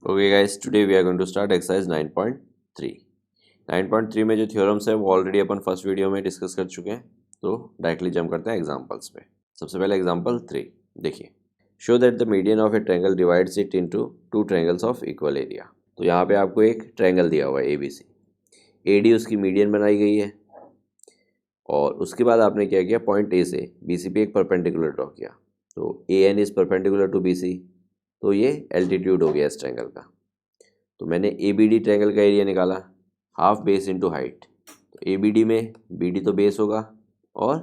Okay guys, today we are going to start exercise 9.3। 9.3 में जो theorems है वो ऑलरेडी अपन फर्स्ट वीडियो में डिस्कस कर चुके हैं, तो डायरेक्टली जंप करते हैं एग्जांपल्स पे। सबसे पहले एग्जांपल 3 देखिए। Show that the median of A triangle divides it into two triangles of equal area. तो यहाँ पे आपको एक ट्रायंगल दिया हुआ है ABC, AD उसकी मीडियन बनाई गई है और उसके बाद आपने क्या किया, पॉइंट A से BC पे एक परपेंडिकुलर ड्रॉ किया। तो AN is perpendicular to BC, तो ये एल्टीट्यूड हो गया इस ट्रायंगल का। तो मैंने ABD ट्रायंगल का एरिया निकाला, हाफ बेस इनटू हाइट। तो ABD में BD तो बेस होगा और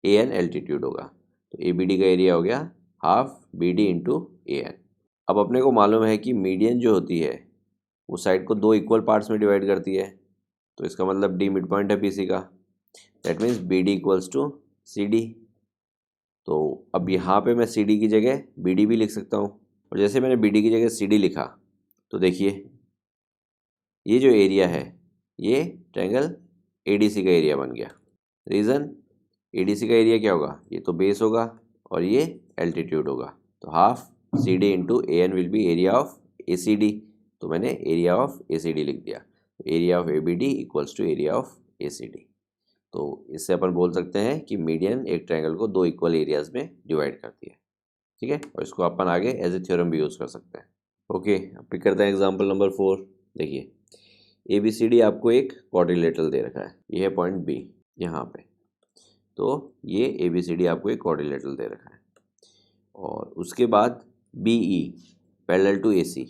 AN एल्टीट्यूड होगा, तो ABD का एरिया हो गया हाफ BD इंटू AN। अब अपने को मालूम है कि मीडियन जो होती है वो साइड को दो इक्वल पार्ट्स में डिवाइड करती है, तो इसका मतलब D मिड पॉइंट है BC का, that means BD equals to CD। तो अब यहाँ पे मैं CD की जगह BD भी लिख सकता हूँ, और जैसे मैंने BD की जगह CD लिखा तो देखिए ये जो एरिया है ये ट्रायंगल ADC का एरिया बन गया। रीज़न, ADC का एरिया क्या होगा, ये तो बेस होगा और ये एल्टीट्यूड होगा, तो half CD into AN will be area of ACD। तो मैंने एरिया ऑफ ACD लिख दिया, area of ABD equals to area of ACD। तो इससे अपन बोल सकते हैं कि मीडियन एक ट्रायंगल को दो इक्वल एरियाज में डिवाइड करती है, ठीक है। और इसको अपन आगे एज ए थ्योरम भी यूज़ कर सकते हैं। ओके, अब पिक करते हैं एग्जाम्पल नंबर 4। देखिए ABCD आपको एक क्वाड्रिलेटरल दे रखा है, ये है पॉइंट B यहाँ पे। तो ये ABCD आपको एक क्वाड्रिलेटरल दे रखा है और उसके बाद BE पैरेलल टू AC,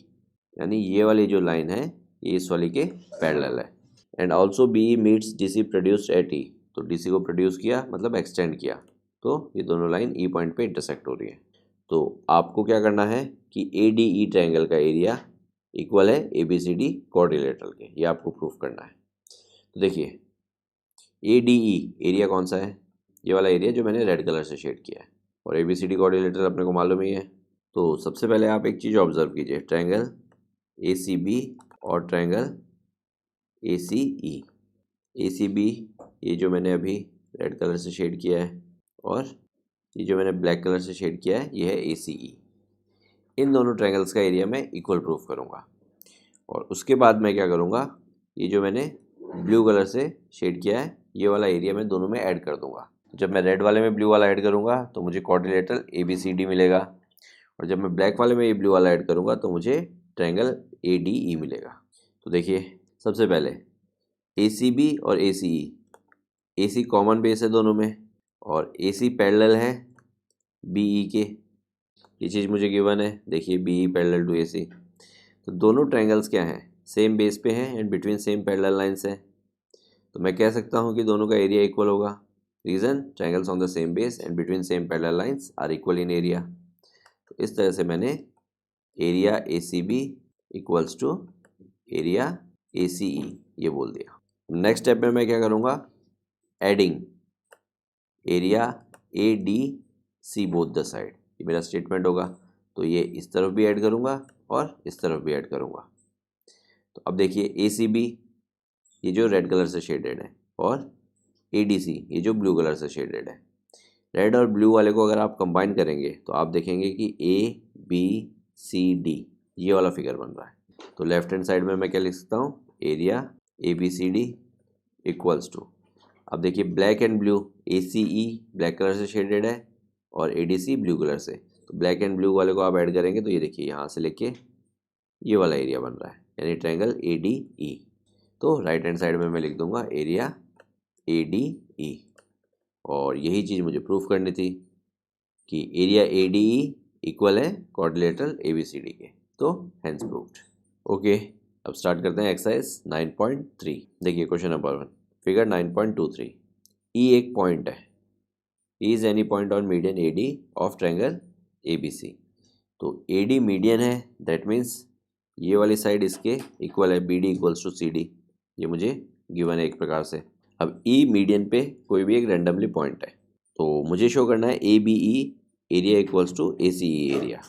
यानी ये वाली जो लाइन है ये इस वाली के पैरेलल है। And also BE meets DC produced at E, तो DC को प्रोड्यूस किया मतलब एक्सटेंड किया, तो ये दोनों लाइन E पॉइंट पे इंटरसेक्ट हो रही है। तो आपको क्या करना है कि ADE ट्रायंगल का एरिया इक्वल है ABCD क्वाड्रिलेटरल के, ये आपको प्रूफ करना है। तो देखिए ADE एरिया कौन सा है, ये वाला एरिया जो मैंने रेड कलर से शेड किया है, और ABCD क्वाड्रिलेटरल अपने को मालूम ही है। तो सबसे पहले आप एक चीज़ ऑब्जर्व कीजिए, ट्रायंगल ACB और ट्रायंगल ACE। ACB ये जो मैंने अभी रेड कलर से शेड किया है और ये जो मैंने ब्लैक कलर से शेड किया है ये है ACE। इन दोनों ट्रायंगल्स का एरिया मैं इक्वल प्रूफ करूँगा और उसके बाद मैं क्या करूँगा, ये जो मैंने ब्लू कलर से शेड किया है ये वाला एरिया मैं दोनों में ऐड कर दूँगा। जब मैं रेड वाले में ब्लू वाला ऐड करूँगा तो मुझे क्वाड्रिलेटरल ABCD मिलेगा, और जब मैं ब्लैक वाले में ये ब्लू वाला ऐड करूँगा तो मुझे ट्रायंगल ADE मिलेगा। तो देखिए सबसे पहले ACB और ACE, AC कॉमन बेस है दोनों में और AC पैरेलल है BE के, ये चीज़ मुझे गिवन है। देखिए BE पैरेलल टू AC, तो दोनों ट्रायंगल्स क्या हैं, सेम बेस पे हैं and between same parallel lines हैं, तो मैं कह सकता हूँ कि दोनों का एरिया इक्वल होगा। Reason, triangles on the same base and between same parallel lines are equal in area. तो इस तरह से मैंने area ACB equals to area ACE ये बोल दिया। नेक्स्ट स्टेप में मैं क्या करूँगा, adding area ADC both the side, ये मेरा स्टेटमेंट होगा। तो ये इस तरफ भी ऐड करूँगा और इस तरफ भी ऐड करूँगा। तो अब देखिए ACB ये जो रेड कलर से शेडेड है और ADC ये जो ब्लू कलर से शेडेड है। रेड और ब्लू वाले को अगर आप कंबाइन करेंगे तो आप देखेंगे कि ABCD ये वाला फिगर बन रहा है। तो लेफ्ट हैंड साइड में मैं क्या लिख सकता हूँ, एरिया ABCD इक्वल्स टू, अब देखिए black and blue, ACE black colour से शेडेड है और ADC ब्लू कलर से, तो ब्लैक एंड ब्लू वाले को आप ऐड करेंगे तो ये देखिए यहाँ से लेके ये वाला एरिया बन रहा है, यानी ट्रायंगल ADE। तो राइट हैंड साइड में मैं लिख दूंगा एरिया ADE, और यही चीज़ मुझे प्रूफ करनी थी कि एरिया ADE इक्वल है क्वाड्रिलेटरल ABCD के, तो हैंस प्रूव्ड। ओके, अब स्टार्ट करते हैं एक्सरसाइज 9.3। देखिए क्वेश्चन नंबर 1, फिगर 9.23। E एक पॉइंट है, E is any point on median AD of triangle ABC। तो AD मीडियन है, दैट मीन्स ये वाली साइड इसके इक्वल है, BD इक्वल्स टू CD, ये मुझे गिवन है एक प्रकार से। अब E मीडियन पे कोई भी एक रैंडमली पॉइंट है, तो मुझे शो करना है ABE area equals to ACE area.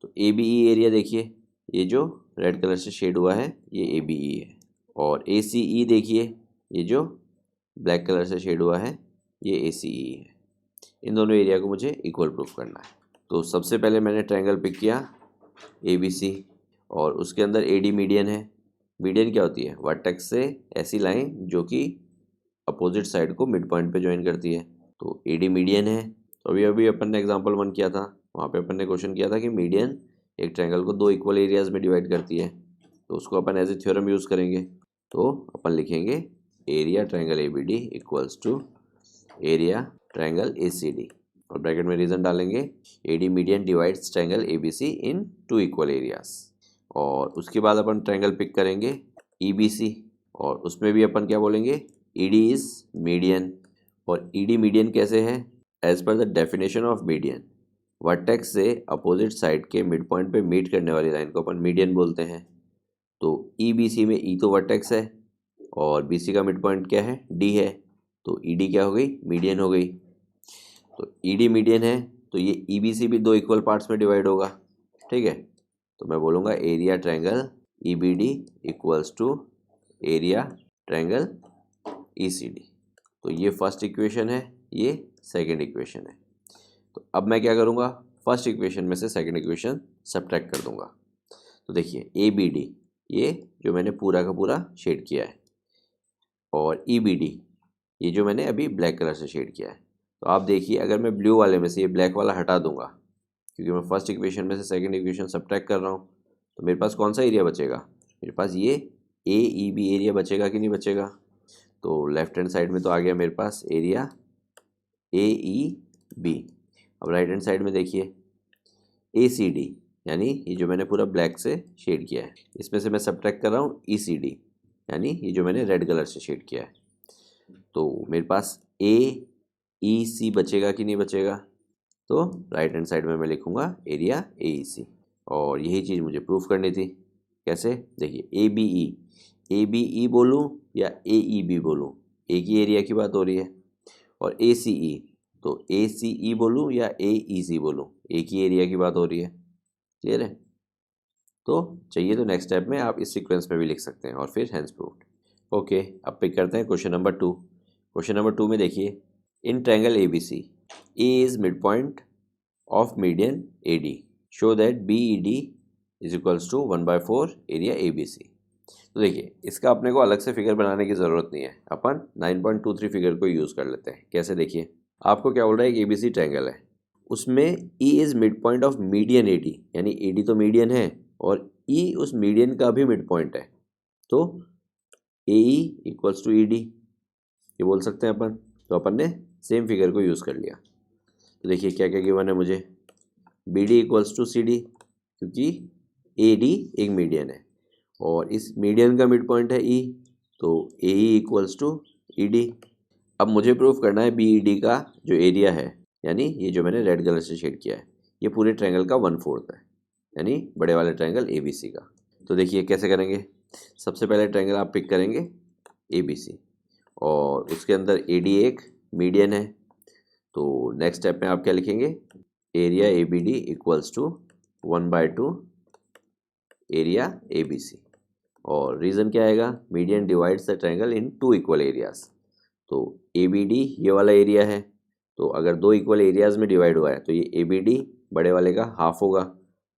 तो ABE एरिया देखिए, ये जो रेड कलर से शेड हुआ है ये ABE है, और ACE देखिए ये जो ब्लैक कलर से शेड हुआ है ये ACE है। इन दोनों एरिया को मुझे इक्वल प्रूफ करना है। तो सबसे पहले मैंने ट्रायंगल पिक किया ABC, और उसके अंदर ए डी मीडियन है। मीडियन क्या होती है? वर्टेक्स से ऐसी लाइन जो कि अपोजिट साइड को मिड पॉइंट पे ज्वाइन करती है, तो ए डी मीडियन है। तो अभी अभी अपन ने एग्जांपल 1 किया था, वहाँ पे अपन ने क्वेश्चन किया था कि मीडियन एक ट्रायंगल को 2 इक्वल एरियाज में डिवाइड करती है, तो उसको अपन एज ए थ्योरम यूज़ करेंगे। तो अपन लिखेंगे area triangle A B D equals to area triangle A C D, और ब्रैकेट में रीज़न डालेंगे A D median divides triangle A B C in 2 equal areas. और उसके बाद अपन ट्रायंगल पिक करेंगे ई बी सी, और उसमें भी अपन क्या बोलेंगे? E D is median. और ई डी मीडियन कैसे है? As per the definition of median, vertex से अपोजिट साइड के मिड पॉइंट पे मीट करने वाली लाइन को अपन मीडियन बोलते हैं। तो ई बी सी में ई तो वर्टेक्स है और बी सी का मिड पॉइंट क्या है? डी है, तो ई डी क्या हो गई? मीडियन हो गई। तो ई डी मीडियन है तो ये ई बी सी भी 2 इक्वल पार्ट्स में डिवाइड होगा, ठीक है। तो मैं बोलूँगा area triangle E B D equals to area triangle E C D. तो ये फर्स्ट इक्वेशन है, ये सेकंड इक्वेशन है। तो अब मैं क्या करूँगा? फर्स्ट इक्वेशन में से सेकंड इक्वेशन सब्ट्रैक्ट कर दूंगा। तो देखिए ए बी डी, ये जो मैंने पूरा का पूरा शेड किया है, और ई बी डी ये जो मैंने अभी ब्लैक कलर से शेड किया है। तो आप देखिए, अगर मैं ब्लू वाले में से ये ब्लैक वाला हटा दूंगा, क्योंकि मैं फर्स्ट इक्वेशन में से सेकंड इक्वेशन सब्ट्रैक्ट कर रहा हूँ, तो मेरे पास कौन सा एरिया बचेगा? मेरे पास ये ए ई बी एरिया बचेगा कि नहीं बचेगा? तो लेफ्ट हैंड साइड में तो आ गया मेरे पास एरिया ए ई बी। अब राइट हैंड साइड में देखिए ए सी डी, यानी ये जो मैंने पूरा ब्लैक से शेड किया है, इसमें से मैं सब्ट्रैक्ट कर रहा हूँ ई सी डी, यानी ये जो मैंने रेड कलर से शेड किया है। तो मेरे पास ए ई सी बचेगा कि नहीं बचेगा? तो राइट हैंड साइड में मैं लिखूँगा एरिया ए ई सी, और यही चीज़ मुझे प्रूफ करनी थी। कैसे? देखिए ए बी ई बोलूँ या ए ई बी बोलूँ, एक ही एरिया की बात हो रही है। और ए सी ई, तो ए सी ई बोलूँ या ए ई सी बोलूँ, एक ही एरिया की बात हो रही है। क्लियर है? तो चाहिए तो नेक्स्ट स्टेप में आप इस सीक्वेंस में भी लिख सकते हैं और फिर हैंस प्रूव्ड। ओके, अब पिक करते हैं क्वेश्चन नंबर 2। क्वेश्चन नंबर 2 में देखिए, in triangle A B C A is mid point of median A D, show that B E D is equals to 1/4 area A B C. तो देखिए, इसका अपने को अलग से फिगर बनाने की ज़रूरत नहीं है, अपन 9.23 फिगर को यूज़ कर लेते हैं। कैसे? देखिए, आपको क्या बोल रहा है? एक ए बी सी ट्रायंगल है, उसमें E is mid point of median A D, यानी ए डी तो मीडियन है और ई उस मीडियन का भी मिड पॉइंट है, तो A E equals to E D, ये बोल सकते हैं अपन। तो अपन ने सेम फिगर को यूज़ कर लिया। तो देखिए क्या क्या गिवन है मुझे, B D equals to C D, क्योंकि ए डी एक मीडियन है और इस मीडियन का मिड पॉइंट है ई, तो A E equals to E D. अब मुझे प्रूफ करना है बी ई डी का जो एरिया है, यानी ये जो मैंने रेड कलर से शेड किया है, ये पूरे ट्रायंगल का 1/4 है, यानी बड़े वाले ट्रायंगल ए बी सी का। तो देखिए कैसे करेंगे। सबसे पहले ट्रायंगल आप पिक करेंगे ए बी सी, और उसके अंदर ए डी एक मीडियन है। तो नेक्स्ट स्टेप में आप क्या लिखेंगे? Area A B D equals to 1/2 area A B C, और रीज़न क्या आएगा? Median divides the triangle in 2 equal areas. तो ए बी डी ये वाला एरिया है, तो अगर 2 इक्वल एरियाज में डिवाइड हुआ है तो ये ए बी डी बड़े वाले का हाफ होगा,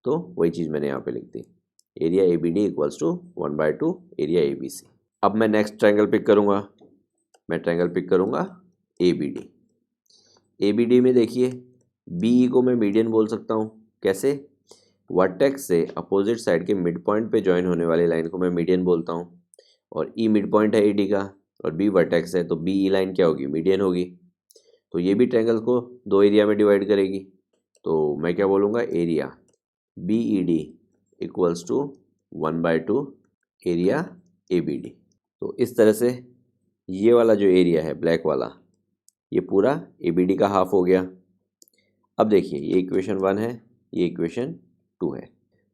तो वही चीज़ मैंने यहाँ पे लिख दी, area A B D equals to 1/2 area A B C. अब मैं नेक्स्ट ट्रायंगल पिक करूँगा, मैं ट्रायंगल पिक करूँगा A B D. A B D में देखिए बी ई को मैं मीडियन बोल सकता हूँ। कैसे? वर्टेक्स से अपोजिट साइड के मिड पॉइंट पे ज्वाइन होने वाली लाइन को मैं मीडियन बोलता हूँ, और ई मिड पॉइंट है ए डी का, और बी वर्टेक्स है, तो बी ई लाइन क्या होगी? मीडियन होगी। तो ये भी ट्रायंगल को 2 एरिया में डिवाइड करेगी, तो मैं क्या बोलूँगा? Area B E D equals to 1/2 area A B D. तो इस तरह से ये वाला जो एरिया है ब्लैक वाला, ये पूरा ए बी डी का हाफ हो गया। अब देखिए ये इक्वेशन 1 है, ये इक्वेशन 2 है,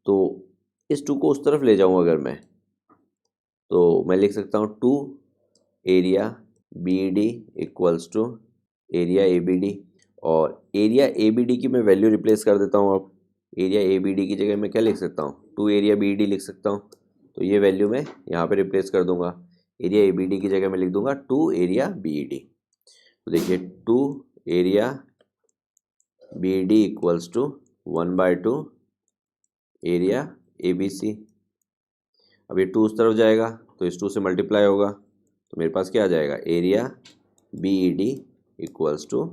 तो इस 2 को उस तरफ ले जाऊँ अगर मैं, तो मैं लिख सकता हूँ 2 area B E D equals to area A B D, और एरिया ए बी डी की मैं वैल्यू रिप्लेस कर देता हूँ। अब एरिया ए बी डी की जगह मैं क्या लिख सकता हूँ? 2 एरिया बी ई डी लिख सकता हूँ, तो ये वैल्यू मैं यहाँ पे रिप्लेस कर दूंगा। एरिया ए बी डी की जगह मैं लिख दूंगा 2 एरिया बी ई डी। तो देखिए 2 area B E D equals to 1/2 area A B C. अब ये 2 उस तरफ जाएगा तो इस 2 से मल्टीप्लाई होगा, तो मेरे पास क्या आ जाएगा, area BED equals to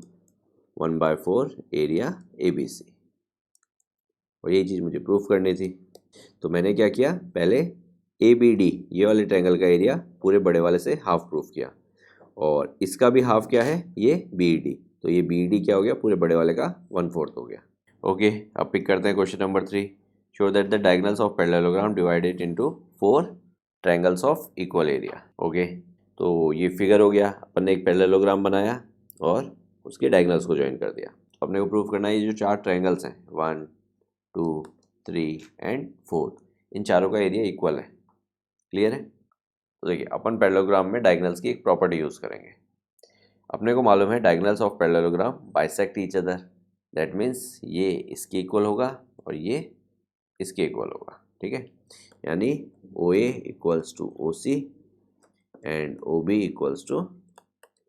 1/4 area ABC। और यही चीज़ मुझे प्रूफ करनी थी, तो मैंने क्या किया, पहले ABD ये वाले ट्रायंगल का एरिया पूरे बड़े वाले से हाफ प्रूफ किया, और इसका भी हाफ क्या है, ये BED, तो ये BED क्या हो गया, पूरे बड़े वाले का 1/4 हो गया। ओके, अब पिक करते हैं question number 3। Show that the diagonals of parallelogram divided into 4 triangles of equal area. Okay, तो ये फिगर हो गया, अपन ने एक पैरेललोग्राम बनाया और उसके डायगोनल्स को ज्वाइन कर दिया। अपने को प्रूव करना है ये जो 4 ट्रायंगल्स हैं 1 2 3 एंड 4, इन चारों का एरिया इक्वल है। क्लियर है? तो देखिए, अपन पैरेललोग्राम में डायगोनल्स की एक प्रॉपर्टी यूज़ करेंगे। अपने को मालूम है diagonals of parallelogram bisect each other, that means ये इसके इक्वल होगा और ये इसके इक्वल होगा। ठीक है, यानी OA equals to OC and OB equals to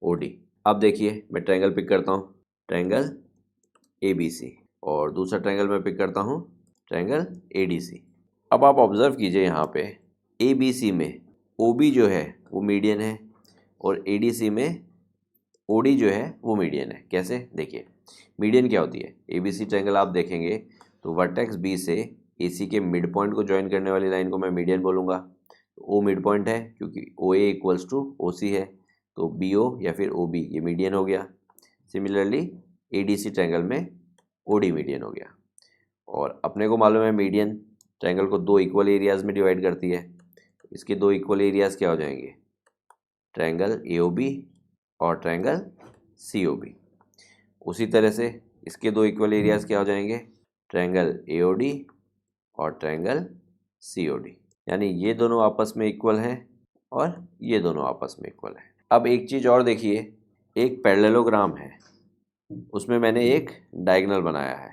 OD। अब देखिए, मैं ट्रायंगल पिक करता हूँ, ट्रायंगल ABC, और दूसरा ट्रायंगल मैं पिक करता हूँ, ट्रायंगल ADC। अब आप ऑब्जर्व कीजिए, यहाँ पे ABC में OB जो है वो मीडियन है और ADC में OD जो है वो मीडियन है। कैसे? देखिए, मीडियन क्या होती है, ABC ट्रायंगल आप देखेंगे तो वर्टेक्स B से AC के मिड पॉइंट को ज्वाइन करने वाली लाइन को मैं मीडियन बोलूँगा। तो O मिड पॉइंट है क्योंकि OA इक्वल्स टू OC है, तो BO या फिर OB ये मीडियन हो गया। सिमिलरली ADC ट्रायंगल में OD मीडियन हो गया। और अपने को मालूम है मीडियन ट्रायंगल को 2 इक्वल एरियाज में डिवाइड करती है, इसके 2 इक्वल एरियाज क्या हो जाएंगे, ट्रायंगल AOB और ट्रायंगल COB। उसी तरह से इसके 2 इक्वल एरियाज क्या हो जाएंगे, ट्रायंगल AOD और ट्रायंगल COD। यानी ये दोनों आपस में इक्वल हैं और ये दोनों आपस में इक्वल हैं। अब एक चीज़ और देखिए, एक पैरेललोग्राम है, उसमें मैंने एक डायगोनल बनाया है,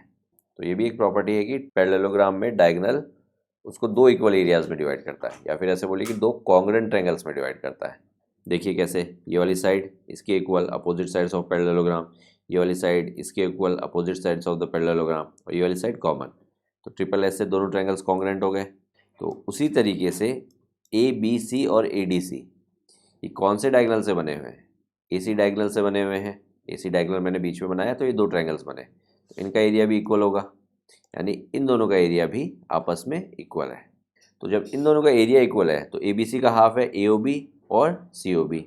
तो ये भी एक प्रॉपर्टी है कि पैरेललोग्राम में डायगोनल उसको 2 इक्वल एरियाज में डिवाइड करता है, या फिर ऐसे बोलिए कि 2 कॉन्ग्रुएंट ट्रायंगल्स में डिवाइड करता है। देखिए कैसे, ये वाली साइड इसके equal opposite sides of parallelogram, ये वाली साइड इसके equal opposite sides of the parallelogram, और ये वाली साइड कॉमन, तो ट्रिपल एस से दोनों ट्रायंगल्स कॉन्ग्रुएंट हो गए। तो उसी तरीके से ABC और ADC ये कौन से डायगोनल से बने हुए हैं, AC डायगोनल से बने हुए हैं। AC डायगोनल मैंने बीच में बनाया तो ये 2 ट्रायंगल्स बने, तो इनका एरिया भी इक्वल होगा, यानी इन दोनों का एरिया भी आपस में इक्वल है। तो जब इन दोनों का एरिया इक्वल है तो ABC का हाफ है AOB और COB,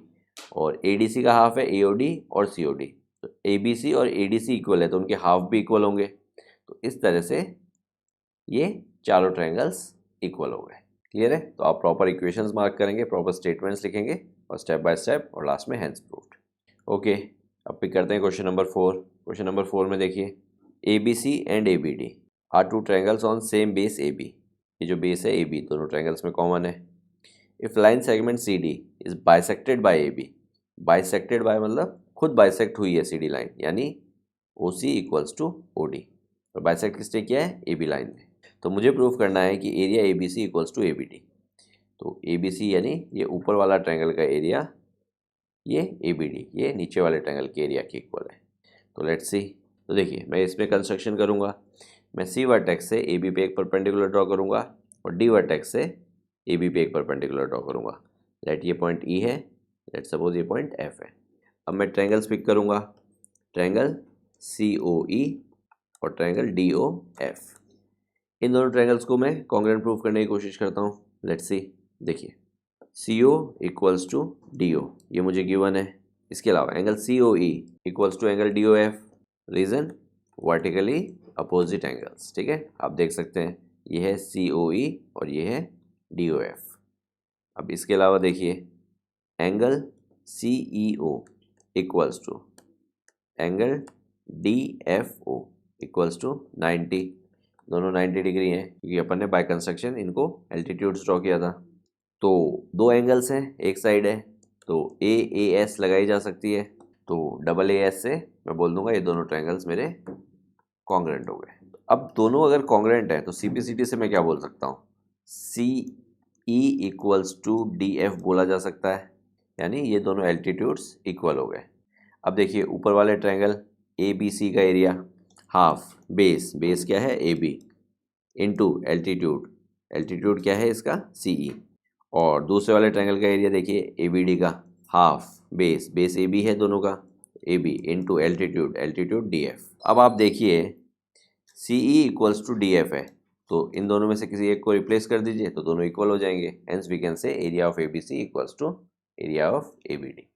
और ADC का हाफ है AOD और COD। तो ABC और ADC इक्वल है तो उनके हाफ भी इक्वल होंगे। तो इस तरह से ये चारों ट्रायंगल्स इक्वल हो गए। क्लियर है? तो आप प्रॉपर इक्वेशंस मार्क करेंगे, प्रॉपर स्टेटमेंट्स लिखेंगे और स्टेप बाय स्टेप, और लास्ट में हैंस प्रूव्ड। ओके, अब पिक करते हैं क्वेश्चन नंबर 4। क्वेश्चन नंबर 4 में देखिए, ABC and ABD are 2 triangles on same base AB। ये जो बेस है AB दोनों ट्रायंगल्स में कॉमन है। If line segment CD is bisected by AB, bisected by मतलब खुद बाइसेक्ट हुई है CD लाइन, यानी OC इक्वल्स टू OD, और बाइसेक्ट किसने किया है, AB लाइन ने। तो मुझे प्रूफ करना है कि area ABC equals to ABD। तो ABC यानी ये ऊपर वाला ट्रायंगल का एरिया, ये ABD ये नीचे वाले ट्रायंगल के एरिया के इक्वल है। तो लेट्स सी। तो देखिए, मैं इसमें कंस्ट्रक्शन करूँगा, मैं C वर्टेक्स से AB पे एक परपेंडिकुलर ड्रॉ करूँगा और D वर्टेक्स से AB पे एक परपेंडिकुलर ड्रॉ करूँगा। लेट ये पॉइंट E है, लेट सपोज ये पॉइंट F है। अब मैं ट्रायंगल्स पिक करूँगा, ट्रायंगल COE और ट्रायंगल DOF। इन दोनों ट्रायंगल्स को मैं कॉन्ग्रुएंट प्रूफ करने की कोशिश करता हूँ। Let's see. देखिए, CO इक्वल्स टू DO ये मुझे गिवन है। इसके अलावा angle COE equals to angle DOF, reason vertically opposite angles. ठीक है, आप देख सकते हैं ये है COE और ये है DOF। अब इसके अलावा देखिए, angle CEO equals to angle DFO equals to 90, दोनों 90 डिग्री हैं क्योंकि अपन ने बाय कंस्ट्रक्शन इनको एल्टीट्यूड्स ड्रॉ किया था। तो 2 एंगल्स हैं, एक साइड है, तो AAS लगाई जा सकती है, तो डबल AS से मैं बोल दूंगा ये दोनों ट्रायंगल्स मेरे कॉन्ग्रुएंट हो गए। अब दोनों अगर कॉन्ग्रुएंट है तो CPCT से मैं क्या बोल सकता हूँ, CE इक्वल्स टू DF बोला जा सकता है, यानी ये दोनों एल्टीट्यूड्स इक्वल हो गए। अब देखिए, ऊपर वाले ट्रायंगल ABC का एरिया हाफ बेस, बेस क्या है AB, इनटू एल्टीट्यूड, एल्टीट्यूड क्या है इसका CE, और दूसरे वाले ट्रायंगल का एरिया देखिए ए बी डी का हाफ बेस ए बी है दोनों का, A B into altitude D F. अब आप देखिए C E equals to D F है, तो इन दोनों में से किसी एक को रिप्लेस कर दीजिए तो दोनों इक्वल हो जाएंगे। Hence we can say area of A B C equals to area of A B D.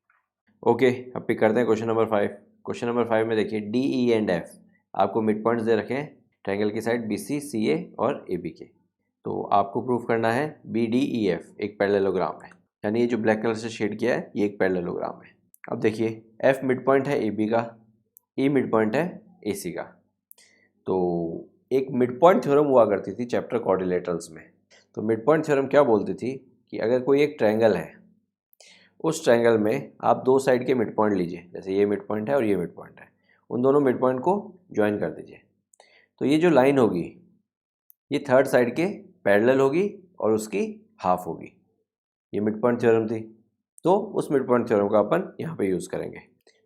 Okay, अब पिक करते हैं क्वेश्चन नंबर 5। क्वेश्चन नंबर 5 में देखिए डी ई एंड एफ आपको मिड पॉइंट्स दे रखे हैं ट्रायंगल की साइड बी सी सी ए और ए बी के। तो आपको प्रूफ करना है बी डी ई एफ एक पैरेललोग्राम है, यानी ये जो ब्लैक कलर से शेड किया है ये एक पैरेललोग्राम है। अब देखिए एफ मिड पॉइंट है ए बी का, ई मिड पॉइंट है ए सी का। तो एक मिड पॉइंट थ्योरम हुआ करती थी चैप्टर क्वाड्रिलेटरल्स में। तो मिड पॉइंट थ्योरम क्या बोलती थी कि अगर कोई एक ट्रायंगल है, उस ट्रायंगल में आप दो साइड के मिड पॉइंट लीजिए, जैसे ये मिड पॉइंट है और ये मिड पॉइंट है, उन दोनों मिड पॉइंट को ज्वाइन कर दीजिए। तो ये जो लाइन होगी ये थर्ड साइड के पैरेलल होगी और उसकी हाफ होगी। ये मिड पॉइंट थ्योरम थी, तो उस मिड पॉइंट थ्योरम का अपन यहाँ पे यूज़ करेंगे।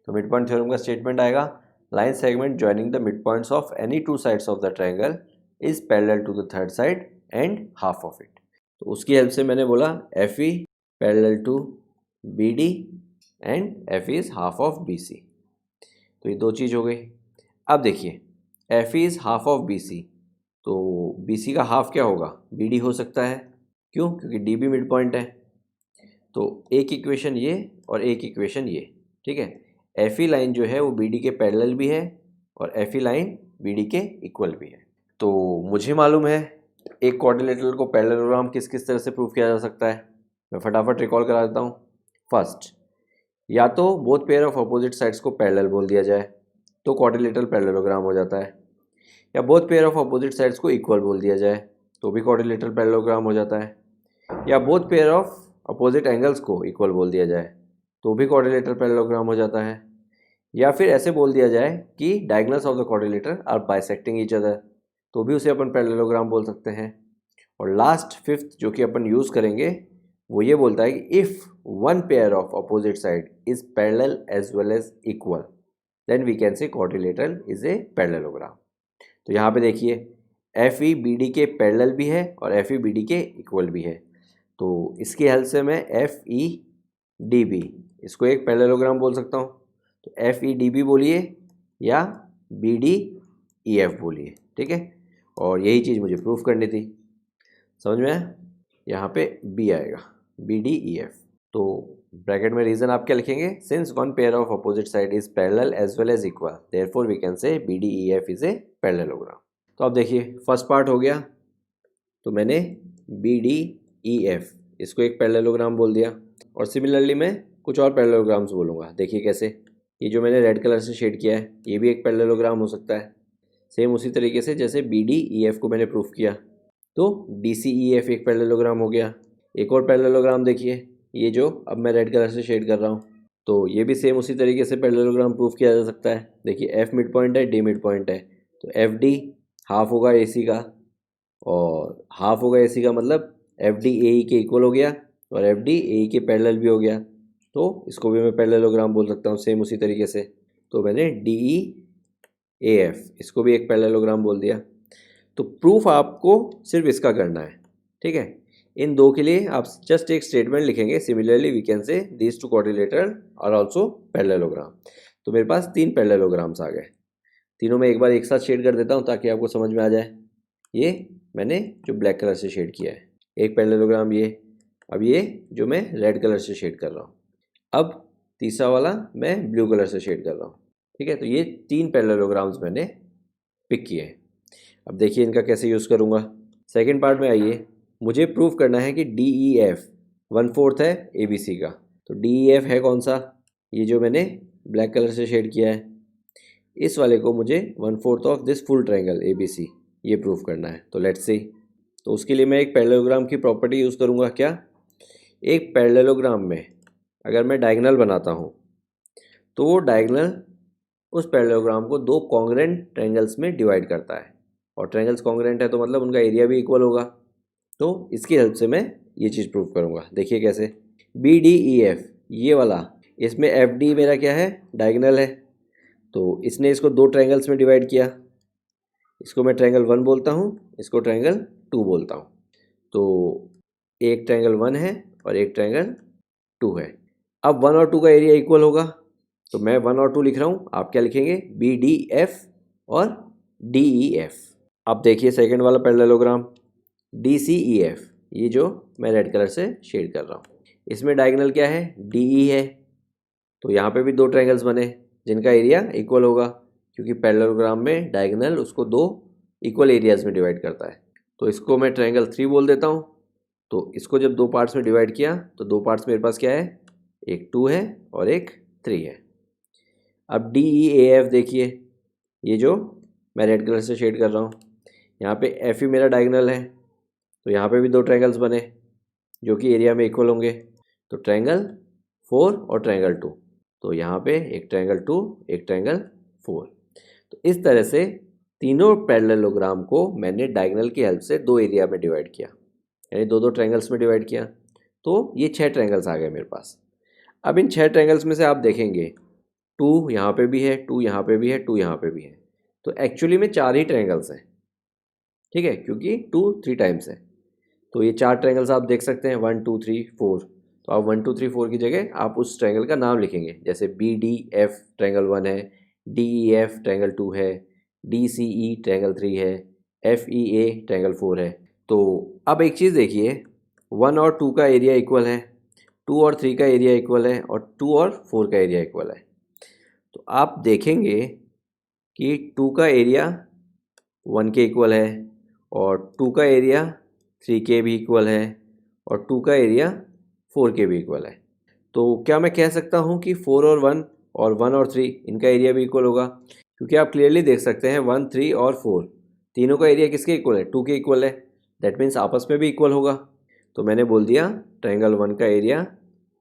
तो मिड पॉइंट थ्योरम का स्टेटमेंट आएगा line segment joining the mid points of any two sides of the triangle is parallel to the third side and half of it. तो उसकी help से मैंने बोला F E parallel to B D and F is half of B C. तो ये दो चीज़ हो गई। अब देखिए F is half of B C, तो बी सी का हाफ क्या होगा, बी डी हो सकता है। क्यों? क्योंकि डी भी मिड पॉइंट है। तो एक इक्वेशन ये और एक इक्वेशन ये, ठीक है। एफ ई लाइन जो है वो बी डी के पैरेलल भी है और F E line B D के इक्वल भी है। तो मुझे मालूम है एक क्वाड्रिलेटरल को पैरेललोग्राम किस किस तरह से प्रूव किया जा सकता है। मैं फटाफट रिकॉल करा देता हूँ। फर्स्ट, या तो both pair of opposite sides को पैरेलल बोल दिया जाए तो क्वाड्रिलेटरल पैरेललोग्राम हो जाता है, या both pair of opposite sides को इक्वल बोल दिया जाए तो भी क्वाड्रिलेटरल पैरेललोग्राम हो जाता है, या both pair of opposite angles को इक्वल बोल दिया जाए तो भी क्वाड्रिलेटरल पैरेललोग्राम हो जाता है, या फिर ऐसे बोल दिया जाए कि diagonals of the quadrilateral are bisecting each other तो भी उसे अपन पैरेललोग्राम बोल सकते हैं। और लास्ट फिफ्थ जो कि अपन यूज़ करेंगे वो ये बोलता है कि if one pair of opposite side is parallel as well as equal then we can say quadrilateral is a parallelogram. तो यहाँ पे देखिए एफ ई बी डी के पैरेलल भी है और एफ ई बी डी के इक्वल भी है, तो इसकी हेल्प से मैं एफ ई डी बी इसको एक पैरेललोग्राम बोल सकता हूँ। तो एफ ई डी बी बोलिए या बी डी ई एफ बोलिए, ठीक है। और यही चीज़ मुझे प्रूफ करनी थी, समझ में आया? यहाँ पे बी आएगा बी डी ई एफ। तो ब्रैकेट में रीज़न आप क्या लिखेंगे, since one pair of opposite side is parallel as well as equal therefore we can say B D E F is a parallelogram. तो अब देखिए फर्स्ट पार्ट हो गया, तो मैंने बी डी ई एफ इसको एक पैरेललोग्राम बोल दिया। और सिमिलरली मैं कुछ और पैरेललोग्राम्स बोलूँगा। देखिए कैसे, ये जो मैंने रेड कलर से शेड किया है ये भी एक पैरेललोग्राम हो सकता है, सेम उसी तरीके से जैसे बी डी ई एफ को मैंने प्रूफ किया। तो डी सी ई एफ एक पैरेललोग्राम हो गया। एक और पैरेललोग्राम देखिए, ये जो अब मैं रेड कलर से शेड कर रहा हूँ, तो ये भी सेम उसी तरीके से पैरेललोग्राम प्रूफ किया जा सकता है। देखिए एफ मिड पॉइंट है, डी मिड पॉइंट है, तो एफ डी हाफ होगा ए सी का, और हाफ होगा ए सी का मतलब एफ डी ए ई के इक्वल हो गया और एफ डी ए ई के पैरेलल भी हो गया, तो इसको भी मैं पैरेललोग्राम बोल सकता हूँ सेम उसी तरीके से। तो मैंने डी ई ए एफ इसको भी एक पैरेललोग्राम बोल दिया। तो प्रूफ आपको सिर्फ इसका करना है, ठीक है। इन दो के लिए आप जस्ट एक स्टेटमेंट लिखेंगे, similarly we can say these two quadrilateral are also parallelogram. तो मेरे पास 3 पैरेललोग्राम्स आ गए। तीनों में एक बार एक साथ शेड कर देता हूँ ताकि आपको समझ में आ जाए। ये मैंने जो ब्लैक कलर से शेड किया है एक पैरेललोग्राम ये, अब ये जो मैं रेड कलर से शेड कर रहा हूँ, अब तीसरा वाला मैं ब्लू कलर से शेड कर रहा हूँ, ठीक है। तो ये 3 पैरेललोग्राम्स मैंने पिक किए। अब देखिए इनका कैसे यूज़ करूँगा। सेकंड पार्ट में आइए, मुझे प्रूफ करना है कि डी ई एफ 1/4 है ए बी सी का। तो डी ई एफ है कौन सा, ये जो मैंने ब्लैक कलर से शेड किया है, इस वाले को मुझे 1/4 of this full triangle A B C ये प्रूफ करना है। तो लेट्स सी, तो उसके लिए मैं एक पैरेललोग्राम की प्रॉपर्टी यूज़ करूँगा। क्या, एक पैरेललोग्राम में अगर मैं डायगोनल बनाता हूँ तो वो डायगोनल उस पैरेललोग्राम को 2 कॉन्ग्रुएंट ट्रायंगल्स में डिवाइड करता है, और ट्रायंगल्स कॉन्ग्रुएंट है तो मतलब उनका एरिया भी इक्वल होगा। तो इसकी हेल्प से मैं ये चीज़ प्रूव करूँगा। देखिए कैसे, बी डी ई एफ ये वाला, इसमें एफ डी मेरा क्या है, डायगोनल है, तो इसने इसको 2 ट्रायंगल्स में डिवाइड किया। इसको मैं ट्रायंगल 1 बोलता हूँ, इसको ट्रायंगल 2 बोलता हूँ। तो एक ट्रायंगल 1 है और एक ट्रायंगल 2 है। अब 1 और 2 का एरिया इक्वल होगा, तो मैं 1 और 2 लिख रहा हूँ, आप क्या लिखेंगे, बी डी एफ और डी ई एफ। अब देखिए सेकेंड वाला parallelogram D C E F, ये जो मैं रेड कलर से शेड कर रहा हूँ, इसमें डायगोनल क्या है, डी ई है। तो यहाँ पे भी दो ट्रायंगल्स बने जिनका एरिया इक्वल होगा, क्योंकि पैरेललोग्राम में डायगोनल उसको दो इक्वल एरियाज में डिवाइड करता है। तो इसको मैं ट्रायंगल 3 बोल देता हूँ। तो इसको जब दो पार्ट्स में डिवाइड किया तो दो पार्ट्स मेरे पास क्या है, एक 2 है और एक 3 है। अब डी ई ए एफ देखिए, ये जो मैं रेड कलर से शेड कर रहा हूँ, यहाँ पे एफ ही मेरा डायगोनल है। तो यहाँ पे भी दो ट्रायंगल्स बने जो कि एरिया में इक्वल होंगे। तो ट्रायंगल 4 और ट्रायंगल 2, तो यहाँ पे एक ट्रायंगल 2 एक ट्रायंगल 4। तो इस तरह से तीनों पैरेललोग्राम को मैंने डायगोनल की हेल्प से दो एरिया में डिवाइड किया, यानी दो दो ट्रायंगल्स में डिवाइड किया। तो ये 6 ट्रायंगल्स आ गए मेरे पास। अब इन 6 ट्रायंगल्स में से आप देखेंगे 2 यहाँ पे भी है, 2 यहाँ पे भी है, 2 यहाँ पे भी है। तो एक्चुअली में 4 ही ट्रायंगल्स हैं, ठीक है, क्योंकि 2 3 टाइम्स है। तो ये 4 ट्रायंगल्स आप देख सकते हैं, 1 2 3 4। तो आप 1 2 3 4 की जगह आप उस ट्रायंगल का नाम लिखेंगे, जैसे बी डी एफ ट्रायंगल 1 है, डी ई एफ ट्रायंगल 2 है, डी सी ई ट्रायंगल 3 है, एफ ई ए ट्रायंगल 4 है। तो अब एक चीज़ देखिए, 1 और 2 का एरिया इक्वल है, 2 और 3 का एरिया इक्वल है, और 2 और 4 का एरिया इक्वल है। तो आप देखेंगे कि 2 का एरिया 1 के इक्वल है, और 2 का एरिया 3 के भी इक्वल है, और 2 का एरिया 4 के भी इक्वल है। तो क्या मैं कह सकता हूँ कि 4 और 1 और 1 और 3 इनका एरिया भी इक्वल होगा, क्योंकि आप क्लियरली देख सकते हैं 1 3 और 4 तीनों का एरिया किसके इक्वल है, 2 के इक्वल है। दैट मीन्स आपस में भी इक्वल होगा। तो मैंने बोल दिया ट्रायंगल 1 का एरिया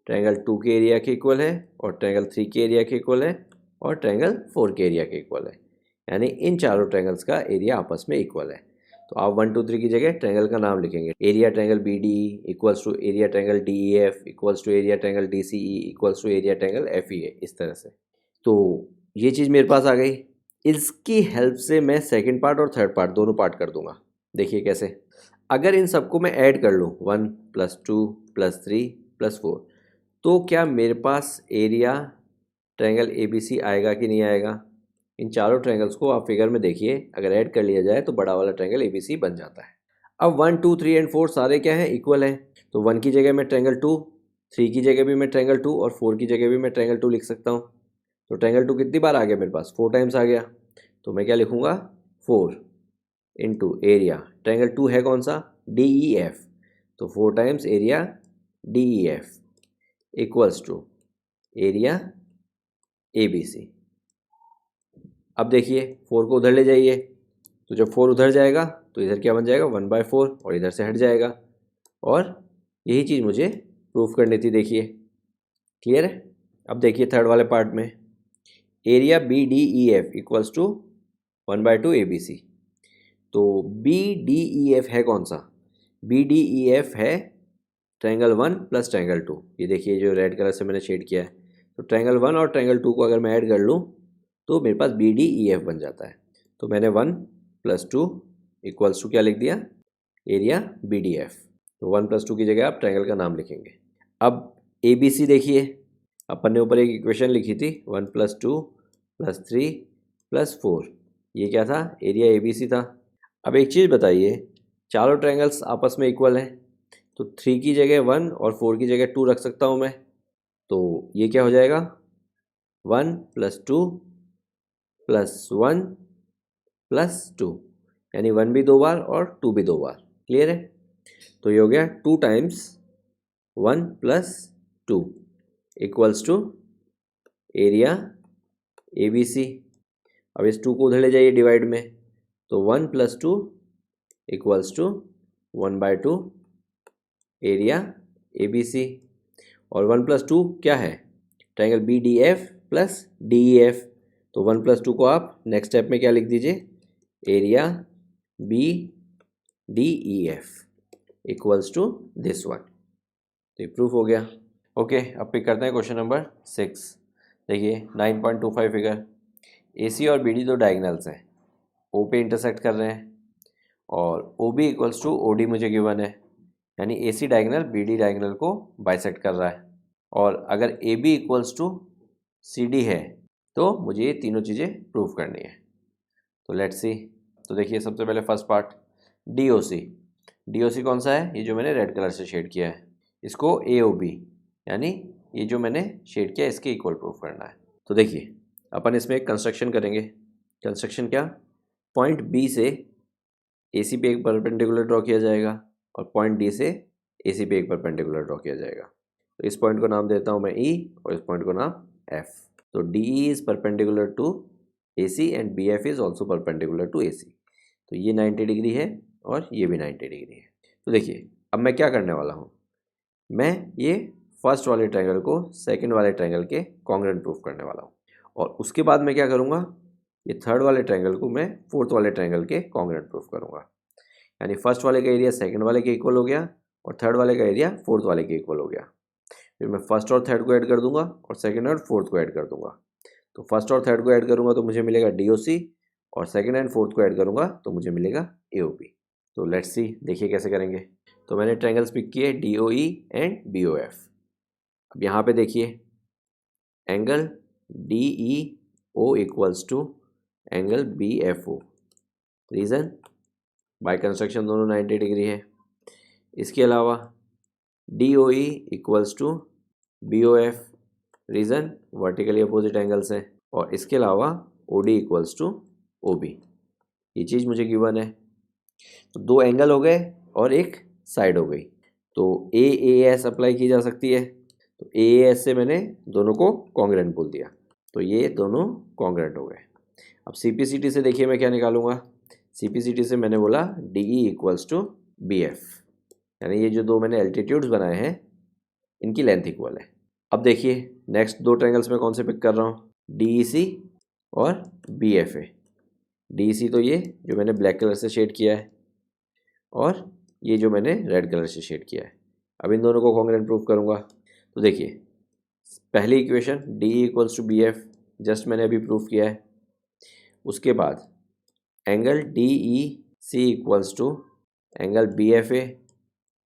ट्रायंगल 2 के एरिया के इक्वल है, और ट्रायंगल 3 के एरिया के इक्वल है, और ट्रायंगल 4 के एरिया के इक्वल है। यानी इन चारों ट्रायंगल्स का एरिया आपस में इक्वल है। तो आप 1 2 3 की जगह ट्रायंगल का नाम लिखेंगे, area triangle B D equals to area triangle D E F equals to area triangle D C E equals to area triangle F E A, इस तरह से। तो ये चीज़ मेरे पास आ गई। इसकी हेल्प से मैं सेकेंड पार्ट और थर्ड पार्ट दोनों पार्ट कर दूंगा। देखिए कैसे, अगर इन सबको मैं ऐड कर लूँ 1 + 2 + 3 + 4, तो क्या मेरे पास area triangle A B C आएगा कि नहीं आएगा। इन चारों ट्रायंगल्स को आप फिगर में देखिए, अगर ऐड कर लिया जाए तो बड़ा वाला ट्रायंगल ए बी सी बन जाता है। अब 1 2 3 एंड 4 सारे क्या हैं, इक्वल हैं। तो 1 की जगह मैं ट्रायंगल 2, 3 की जगह भी मैं ट्रायंगल 2, और 4 की जगह भी मैं ट्रायंगल 2 लिख सकता हूँ। तो ट्रायंगल 2 कितनी बार आ गया मेरे पास, 4 टाइम्स आ गया। तो मैं क्या लिखूँगा, 4 इंटू एरिया ट्रायंगल 2 है कौन सा, डी ई एफ। तो 4 times area D E F equals to area A B C. अब देखिए 4 को उधर ले जाइए, तो जब 4 उधर जाएगा तो इधर क्या बन जाएगा, 1/4, और इधर से हट जाएगा। और यही चीज़ मुझे प्रूफ करनी थी। देखिए क्लियर है। अब देखिए थर्ड वाले पार्ट में, area B D E F equals to 1/2 A B C. तो बी डी ई एफ है कौन सा, बी डी ई एफ है ट्रायंगल 1 + ट्रायंगल 2। ये देखिए जो रेड कलर से मैंने शेड किया है। तो ट्रायंगल 1 और ट्रायंगल 2 को अगर मैं ऐड कर लूँ तो मेरे पास बी डी ई एफ बन जाता है। तो मैंने 1 + 2 इक्वल्स टू क्या लिख दिया, एरिया बी डी एफ। तो 1 + 2 की जगह आप ट्रायंगल का नाम लिखेंगे। अब ए बी सी देखिए, अपन ने ऊपर एक इक्वेशन लिखी थी 1 + 2 + 3 + 4, ये क्या था, एरिया ए बी सी था। अब एक चीज़ बताइए, चारों ट्रायंगल्स आपस में इक्वल हैं, तो 3 की जगह 1 और 4 की जगह 2 रख सकता हूँ मैं। तो ये क्या हो जाएगा, 1 + 2 + 1 + 2, यानी 1 भी 2 बार और 2 भी 2 बार। क्लियर है। तो ये हो गया 2 times 1 + 2 equals to area A B C. अब इस 2 को उधर ले जाइए डिवाइड में, तो 1 + 2 equals to 1/2 area A B C. और 1 + 2 क्या है, triangle B D F plus D E F. तो 1 + 2 को आप नेक्स्ट स्टेप में क्या लिख दीजिए, area B D E F equals to this one. तो ये प्रूफ हो गया। ओके, अब पिक करते हैं क्वेश्चन नंबर 6। देखिए 9.25 फिगर, ए सी और बी डी दो डायगनल्स हैं, ओ पे इंटरसेक्ट कर रहे हैं, और O B equals to O D मुझे गिवन है। यानी A C diagonal B D diagonal को बाइसेक्ट कर रहा है। और अगर A B equals to C D है तो मुझे ये तीनों चीज़ें प्रूव करनी है। तो लेट्स सी। तो देखिए सबसे पहले फर्स्ट पार्ट डी ओ सी। डी ओ सी कौन सा है? ये जो मैंने रेड कलर से शेड किया है, इसको ए ओ बी यानी ये जो मैंने शेड किया इसके इक्वल प्रूफ करना है। तो देखिए अपन इसमें एक कंस्ट्रक्शन करेंगे। कंस्ट्रक्शन क्या? पॉइंट बी से ए सी पे एक परपेंडिकुलर ड्रॉ किया जाएगा और पॉइंट डी से ए सी पे एक परपेंडिकुलर ड्रॉ किया जाएगा। तो इस पॉइंट को नाम देता हूँ मैं ई और इस पॉइंट को नाम एफ। तो D E is perpendicular to A C and B F is also perpendicular to A C. तो ये 90 डिग्री है और ये भी 90 डिग्री है। तो देखिए अब मैं क्या करने वाला हूँ, मैं ये फर्स्ट वाले ट्रायंगल को सेकंड वाले ट्रायंगल के कॉन्ग्रुएंट प्रूफ करने वाला हूँ और उसके बाद मैं क्या करूँगा, ये थर्ड वाले ट्रायंगल को मैं फोर्थ वाले ट्रायंगल के कॉन्ग्रुएंट प्रूफ करूँगा। यानी फर्स्ट वाले का एरिया सेकंड वाले के इक्वल हो गया और थर्ड वाले का एरिया फोर्थ वाले के इक्वल हो गया। फिर मैं फर्स्ट और थर्ड को ऐड कर दूंगा और सेकंड और फोर्थ को ऐड कर दूंगा। तो फर्स्ट और थर्ड को ऐड करूंगा तो मुझे मिलेगा DOC और सेकंड एंड फोर्थ को ऐड करूंगा तो मुझे मिलेगा AOP। तो लेट्स सी, देखिए कैसे करेंगे। तो मैंने ट्रायंगल्स पिक किए DOE एंड BOF। अब यहाँ पे देखिए angle DEO equals to angle BFO। Reason, by construction दोनों 90 डिग्री है। इसके अलावा DOE equals to BOF। Reason, vertically opposite angles हैं। और इसके अलावा OD इक्वल्स टू OB। ये चीज़ मुझे गिवन है। तो दो एंगल हो गए और एक साइड हो गई। तो AAS अप्लाई की जा सकती है। तो AAS से मैंने दोनों को कॉन्ग्रुएंट बोल दिया, तो ये दोनों कॉन्ग्रुएंट हो गए। अब CPCT से देखिए मैं क्या निकालूंगा। CPCT से मैंने बोला DE इक्वल्स टू BF, यानी ये जो दो मैंने एल्टीट्यूड्स बनाए हैं इनकी लेंथ इक्वल है। अब देखिए नेक्स्ट दो ट्रायंगल्स में कौन से पिक कर रहा हूँ, DEC और BFA। DEC तो ये जो मैंने ब्लैक कलर से शेड किया है और ये जो मैंने रेड कलर से शेड किया है। अब इन दोनों को कॉन्ग्रुएंट प्रूफ करूँगा। तो देखिए पहली equation DE equals to BF just मैंने अभी प्रूफ किया है। उसके बाद angle DEC equals to angle BFA,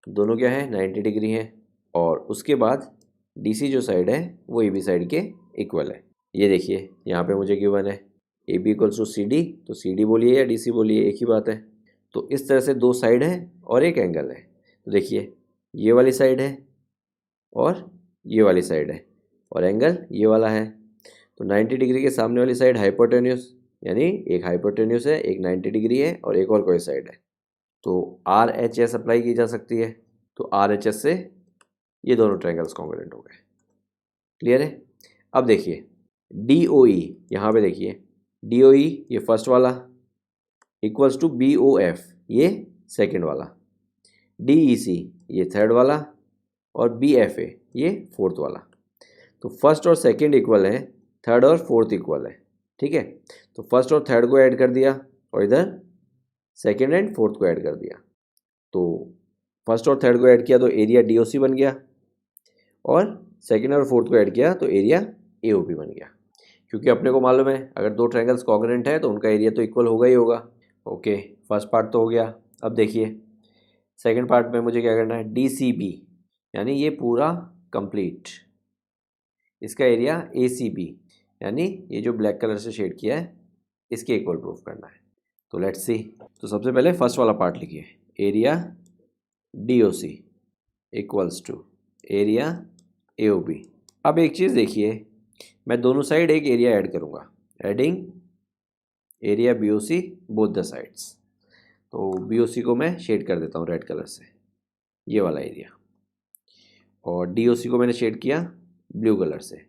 दोनों क्या है 90 डिग्री है। और उसके बाद DC जो साइड है वो AB साइड के इक्वल है। ये देखिए यहाँ पे मुझे गिवन है AB इक्वल्स टू CD, तो CD बोलिए या DC बोलिए एक ही बात है। तो इस तरह से दो साइड है और एक एंगल है। तो देखिए ये वाली साइड है और ये वाली साइड है और एंगल ये वाला है। तो 90 डिग्री के सामने वाली साइड हाइपोटेन्यूस, यानी एक हाइपोटेन्यूस है, एक 90 डिग्री है और एक और कोई साइड है। तो RHS अप्लाई की जा सकती है। तो RHS से ये दोनों ट्रायंगल्स कॉन्ग्रुएंट हो गए। क्लियर है? अब देखिए DOE, यहाँ पे देखिए DOE ये फर्स्ट वाला इक्वल्स टू BOF ये सेकंड वाला, DEC ये थर्ड वाला और BFA ये फोर्थ वाला। तो फर्स्ट और सेकंड इक्वल है, थर्ड और फोर्थ इक्वल है। ठीक है, तो फर्स्ट और थर्ड को ऐड कर दिया और इधर सेकंड एंड फोर्थ को ऐड कर दिया। तो फर्स्ट और थर्ड को ऐड किया तो एरिया DOC बन गया और सेकंड और फोर्थ को ऐड किया तो एरिया AOP बन गया। क्योंकि अपने को मालूम है अगर दो ट्रायंगल्स कॉन्ग्रुएंट है तो उनका एरिया तो इक्वल होगा ही होगा। ओके, फर्स्ट पार्ट तो हो गया। अब देखिए सेकंड पार्ट में मुझे क्या करना है, DCB यानी ये पूरा कंप्लीट, इसका एरिया ACB यानी ये जो ब्लैक कलर से शेड किया है इसके इक्वल प्रूफ करना है। तो लेट्स सी। तो सबसे पहले फर्स्ट वाला पार्ट लिखिए, area DOC equals to area AOB। अब एक चीज़ देखिए, मैं दोनों साइड एक एरिया ऐड करूँगा, adding area BOC both the sides. तो BOC को मैं शेड कर देता हूँ रेड कलर से, ये वाला एरिया, और DOC को मैंने शेड किया ब्लू कलर से,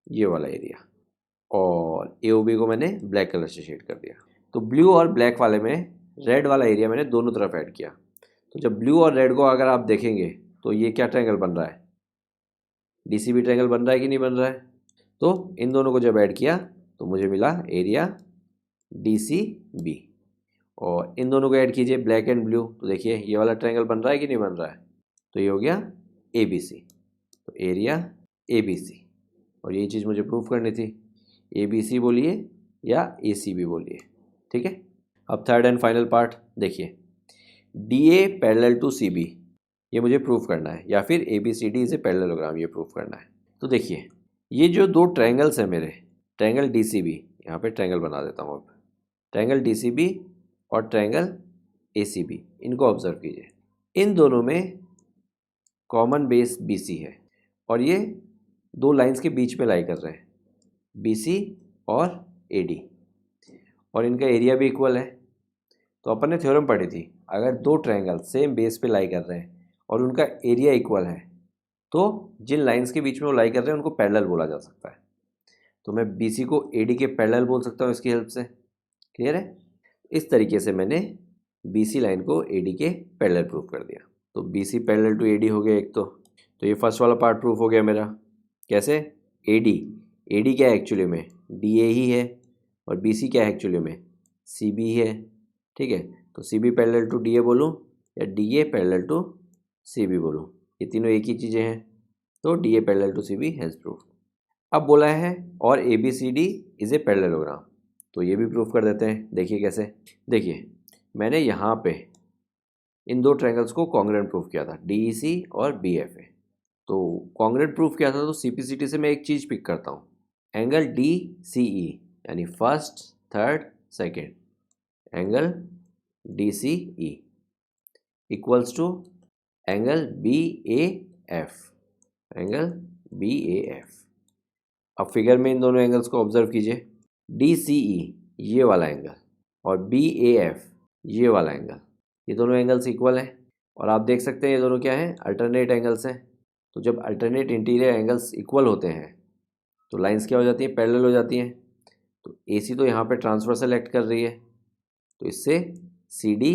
ये वाला एरिया, और AOB को मैंने ब्लैक कलर से शेड कर दिया। तो ब्लू और ब्लैक वाले में रेड वाला एरिया मैंने दोनों तरफ ऐड किया। तो जब ब्लू और रेड को अगर आप देखेंगे तो ये क्या ट्रायंगल बन रहा है, DCB ट्रायंगल बन रहा है कि नहीं बन रहा है। तो इन दोनों को जब ऐड किया तो मुझे मिला एरिया DCB। और इन दोनों को ऐड कीजिए ब्लैक एंड ब्लू, तो देखिए ये वाला ट्रायंगल बन रहा है कि नहीं बन रहा है। तो ये हो गया ABC, तो एरिया ABC। और ये चीज़ मुझे प्रूफ करनी थी, ABC बोलिए या ACB बोलिए। ठीक है, अब थर्ड एंड फाइनल पार्ट देखिए, DA पैरेलल टू CB ये मुझे प्रूफ करना है, या फिर ABCD इज़ ए पैरेललोग्राम, ये प्रूफ करना है। तो देखिए ये जो दो ट्रायंगल्स हैं मेरे, ट्रायंगल DCB, यहाँ पे ट्रायंगल बना देता हूँ अब, ट्रायंगल DCB और ट्रायंगल ACB, इनको ऑब्जर्व कीजिए। इन दोनों में कॉमन बेस BC है और ये दो लाइंस के बीच में लाई कर रहे हैं, BC और AD, और इनका एरिया भी इक्वल है। तो अपन ने थ्योरम पढ़ी थी, अगर दो ट्रायंगल सेम बेस पे लाई कर रहे हैं और उनका एरिया इक्वल है तो जिन लाइंस के बीच में वो लाई कर रहे हैं उनको पैरेलल बोला जा सकता है। तो मैं BC को AD के पैरेलल बोल सकता हूँ इसकी हेल्प से। क्लियर है? इस तरीके से मैंने BC लाइन को AD के पैरेलल प्रूव कर दिया। तो BC पैरेलल टू AD हो गया एक। तो ये फर्स्ट वाला पार्ट प्रूफ हो गया मेरा। कैसे? AD क्या है एक्चुअली में? DA ही है, और BC क्या है एक्चुअली में? CB है। ठीक है, तो CB पैरेलल टू DA बोलूँ या DA पैरेलल टू CB बोलूँ, ये तीनों एक ही चीज़ें हैं। तो DA parallel to CB has proof. अब बोला है और ABCD इज़ ए पैरेललोग्राम, तो ये भी प्रूफ कर देते हैं। देखिए कैसे। देखिए मैंने यहाँ पे इन दो ट्रायंगल्स को कॉन्ग्रुएंट प्रूफ किया था, DEC और BFA। तो कॉन्ग्रुएंट प्रूफ किया था तो CPCT से मैं एक चीज़ पिक करता हूँ, एंगल DCE यानी first third second, angle DCE equals to angle BAF, angle BAF। अब फिगर में इन दोनों एंगल्स को ऑब्जर्व कीजिए, DCE ये वाला एंगल और BAF ये वाला एंगल, ये दोनों एंगल्स इक्वल हैं। और आप देख सकते हैं ये दोनों क्या हैं? अल्टरनेट एंगल्स हैं। तो जब अल्टरनेट इंटीरियर एंगल्स इक्वल होते हैं तो लाइंस क्या हो जाती हैं? पैरेलल हो जाती हैं। तो AC तो यहाँ पे ट्रांसवर्सल एक्ट कर रही है, तो इससे CD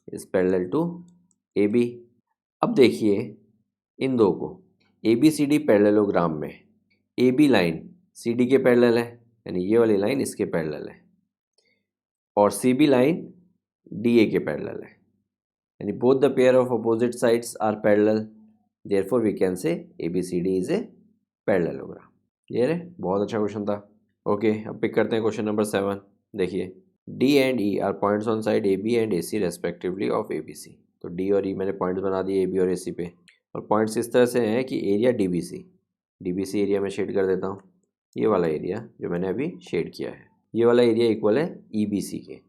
is parallel to AB। अब देखिए इन दो को, ABCD पैरेललोग्राम में AB लाइन CD के पैरेलल है, यानी ये वाली लाइन इसके पैरेलल है, और CB लाइन DA के पैरेलल है, यानी both the pair of opposite sides are parallel, therefore we can say ABCD is a parallelogram. Clear है? बहुत अच्छा क्वेश्चन था। ओके, अब पिक करते हैं क्वेश्चन नंबर 7। देखिए D and E are points on side AB and AC respectively of ABC। तो D और E मैंने पॉइंट्स बना दिए AB और AC पे, और पॉइंट्स इस तरह से हैं कि एरिया DBC एरिया में शेड कर देता हूँ। ये वाला एरिया जो मैंने अभी शेड किया है, ये वाला एरिया इक्वल है EBC के,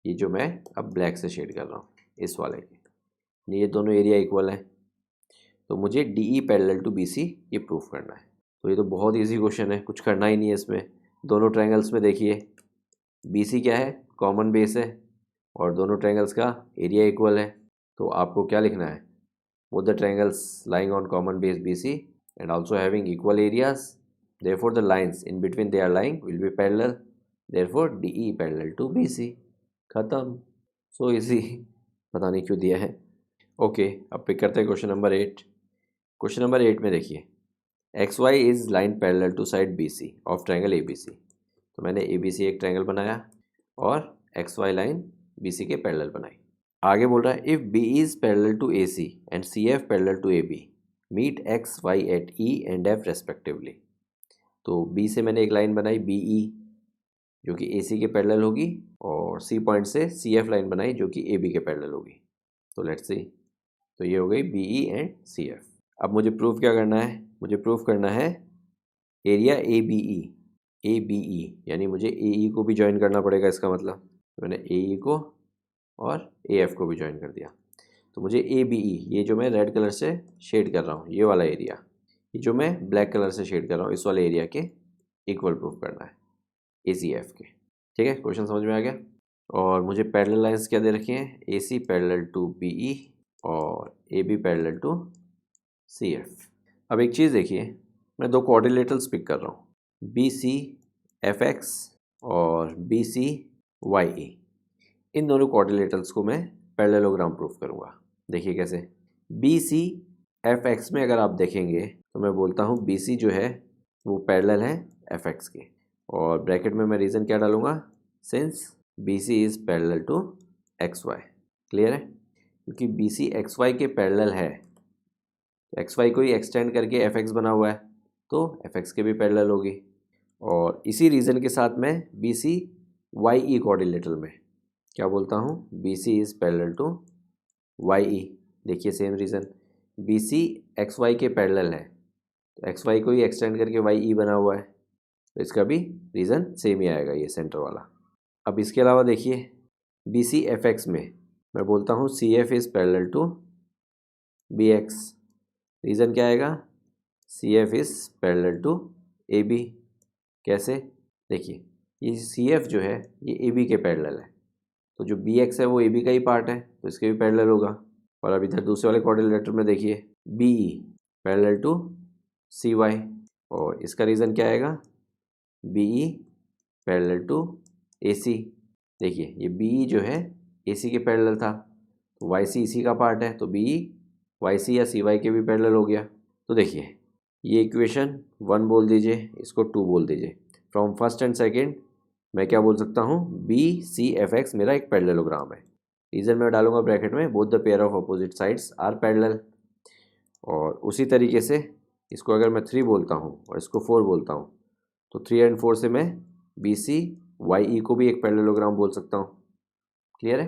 ये जो मैं अब ब्लैक से शेड कर रहा हूँ इस वाले के, ये दोनों एरिया इक्वल हैं। तो मुझे DE पैरेलल टू BC ये प्रूफ करना है। तो ये तो बहुत इजी क्वेश्चन है, कुछ करना ही नहीं है इसमें। दोनों ट्रायंगल्स में देखिए BC क्या है? कॉमन बेस है, और दोनों ट्रायंगल्स का एरिया इक्वल है। तो आपको क्या लिखना है? Both the triangles lying on common base BC and also having equal areas, therefore the lines in between they are lying will be parallel, therefore DE parallel to BC। खत्म। So easy, पता नहीं क्यों दिया है। Okay, अब pick करते हैं question number 8। Question number 8 में देखिए XY is line parallel to side BC of triangle ABC। तो मैंने ABC एक ट्रायंगल बनाया और XY लाइन BC के पैरेलल बनाई। आगे बोल रहा है if B is parallel to AC and CF parallel to AB meet XY at E and F respectively. तो B से मैंने एक लाइन बनाई BE जो कि AC के पैरेलल होगी, और C पॉइंट से CF लाइन बनाई जो कि AB के पैरेलल होगी। तो लेट्स सी, तो ये हो गई BE एंड CF। अब मुझे प्रूफ क्या करना है? मुझे प्रूफ करना है एरिया ABE, यानी मुझे AE को भी ज्वाइन करना पड़ेगा। इसका मतलब मैंने AE को और AF को भी ज्वाइन कर दिया। तो मुझे ABE, ये जो मैं रेड कलर से शेड कर रहा हूँ ये वाला एरिया, ये जो मैं ब्लैक कलर से शेड कर रहा हूँ इस वाले एरिया के इक्वल प्रूफ करना है ACF के। ठीक है, क्वेश्चन समझ में आ गया। और मुझे पैरेलल लाइंस क्या दे रखी हैं? AC पैरेलल टू BE और AB पैरेलल टू CF। अब एक चीज़ देखिए, मैं दो कोऑर्डिनेटर्स पिक कर रहा हूँ, BC FX और BC YE। इन दोनों कोऑर्डिनेटर्स को मैं पैरेललोग्राम प्रूफ करूँगा। देखिए कैसे। BC FX में अगर आप देखेंगे तो मैं बोलता हूँ BC जो है वो पैरेलल है FX के, और ब्रैकेट में मैं रीज़न क्या डालूँगा? Since BC is parallel to XY। Clear है? क्योंकि BC XY के पैरेलल है, XY को ही एक्सटेंड करके FX बना हुआ है, तो FX के भी पैरेलल होगी। और इसी रीज़न के साथ मैं BC YE कोऑर्डिनेटर में क्या बोलता हूँ? BC is parallel to YE। देखिए same reason, B C X Y के पैरेलल है, तो एक्स वाई को ही एक्सटेंड करके वाई ई बना हुआ है, तो इसका भी रीज़न सेम ही आएगा, ये सेंटर वाला। अब इसके अलावा देखिए बी सी एफ एक्स में मैं बोलता हूँ C F is parallel to B X, reason क्या आएगा, C F is parallel to A B. कैसे, देखिए ये सी एफ जो है ये ए बी के पैरेलल है, तो जो बी एक्स है वो ए बी का ही पार्ट है, तो इसके भी पैरेलल होगा। और अब इधर दूसरे वाले क्वाड्रिलेटरल में देखिए B E parallel to C Y, और इसका रीज़न क्या आएगा, B E parallel to A C. देखिए ये बी ई जो है ए सी के पैरेलल था, तो वाई सी इसी का पार्ट है, तो बी ई वाई सी या सी वाई के भी पैरेलल हो गया। तो देखिए ये इक्वेशन 1 बोल दीजिए, इसको 2 बोल दीजिए। फ्रॉम फर्स्ट एंड सेकेंड मैं क्या बोल सकता हूँ, बी सी एफ एक्स मेरा एक पैरेललोग्राम है। रीज़न मैं डालूंगा ब्रैकेट में, both the pair of opposite sides are parallel. और उसी तरीके से इसको अगर मैं 3 बोलता हूँ और इसको 4 बोलता हूँ, तो 3 एंड 4 से मैं बी सी वाई ई को भी एक पैरेललोग्राम बोल सकता हूँ। क्लियर है,